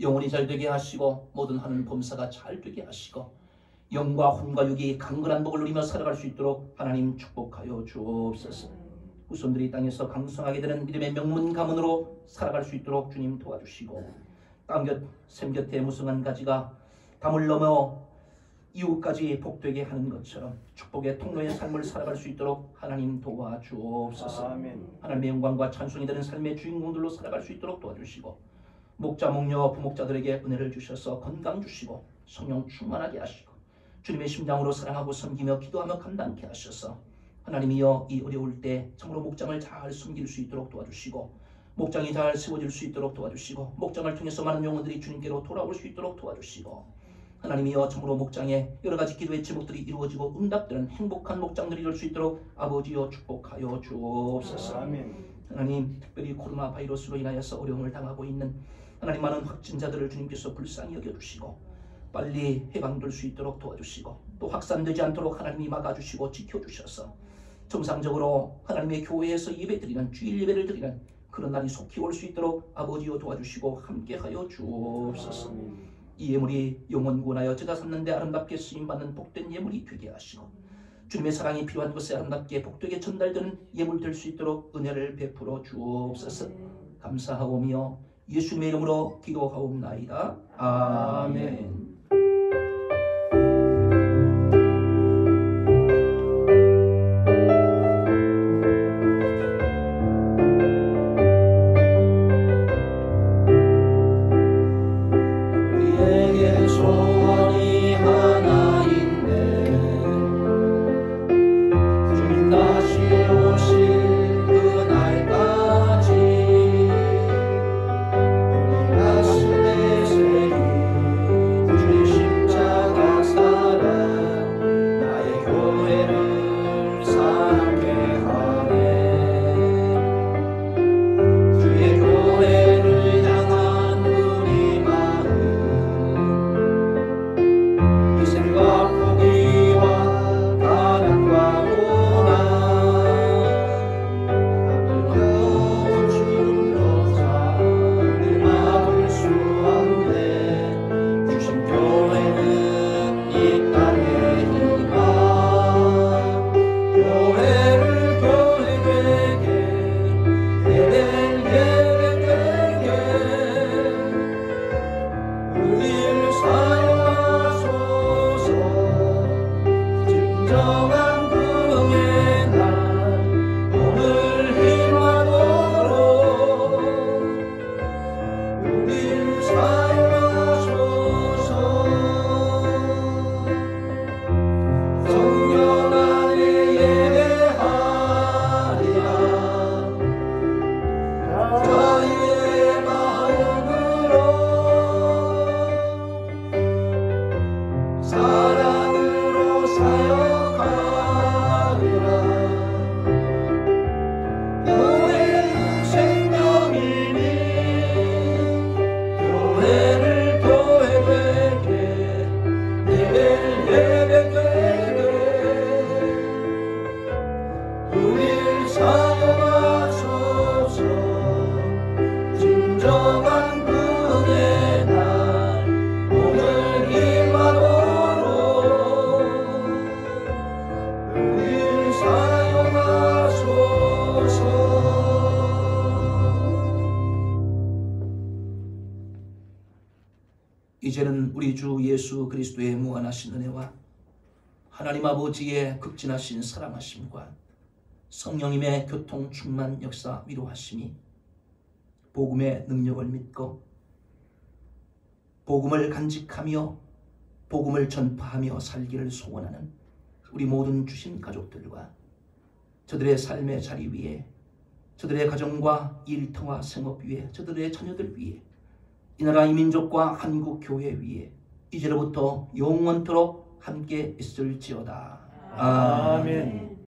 영혼이 잘되게 하시고 모든 하는 범사가 잘되게 하시고 영과 혼과 육이 강건한 복을 누리며 살아갈 수 있도록 하나님 축복하여 주옵소서. 후손들이 땅에서 강성하게 되는 믿음의 명문 가문으로 살아갈 수 있도록 주님 도와주시고 땅곁 샘곁에 무성한 가지가 담을 넘어 이웃까지 복되게 하는 것처럼 축복의 통로의 삶을 살아갈 수 있도록 하나님 도와주옵소서. 아멘. 하나님의 영광과 찬송이 되는 삶의 주인공들로 살아갈 수 있도록 도와주시고 목자, 목녀, 부목자들에게 은혜를 주셔서 건강 주시고 성령 충만하게 하시고 주님의 심장으로 사랑하고 섬기며 기도하며 감당케 하셔서 하나님이여 이 어려울 때 참으로 목장을 잘 숨길 수 있도록 도와주시고 목장이 잘 세워질 수 있도록 도와주시고 목장을 통해서 많은 영혼들이 주님께로 돌아올 수 있도록 도와주시고 하나님이여 참으로 목장에 여러가지 기도의 제목들이 이루어지고 응답되는 행복한 목장들이 될 수 있도록 아버지여 축복하여 주옵소서. 아멘. 하나님, 특별히 코로나 바이러스로 인하여서 어려움을 당하고 있는 하나님 많은 확진자들을 주님께서 불쌍히 여겨주시고 빨리 해방될 수 있도록 도와주시고 또 확산되지 않도록 하나님이 막아주시고 지켜주셔서 정상적으로 하나님의 교회에서 예배드리는 주일 예배를 드리는 그런 날이 속히 올 수 있도록 아버지여 도와주시고 함께하여 주옵소서. 이 예물이 영혼 구원하여 제자 삼는 데 아름답게 쓰임받는 복된 예물이 되게 하시고 주님의 사랑이 필요한 곳에 아름답게 복되게 전달되는 예물 될 수 있도록 은혜를 베풀어 주옵소서. 감사하오며 예수님의 이름으로 기도하옵나이다. 아멘. 이제는 우리 주 예수 그리스도의 무한하신 은혜와 하나님 아버지의 극진하신 사랑하심과 성령님의 교통 충만 역사 위로하심이 복음의 능력을 믿고 복음을 간직하며 복음을 전파하며 살기를 소원하는 우리 모든 주신 가족들과 저들의 삶의 자리 위에 저들의 가정과 일터와 생업 위에 저들의 자녀들 위에 이 나라 이 민족과 한국 교회 위에 이제로부터 영원토록 함께 있을지어다. 아멘.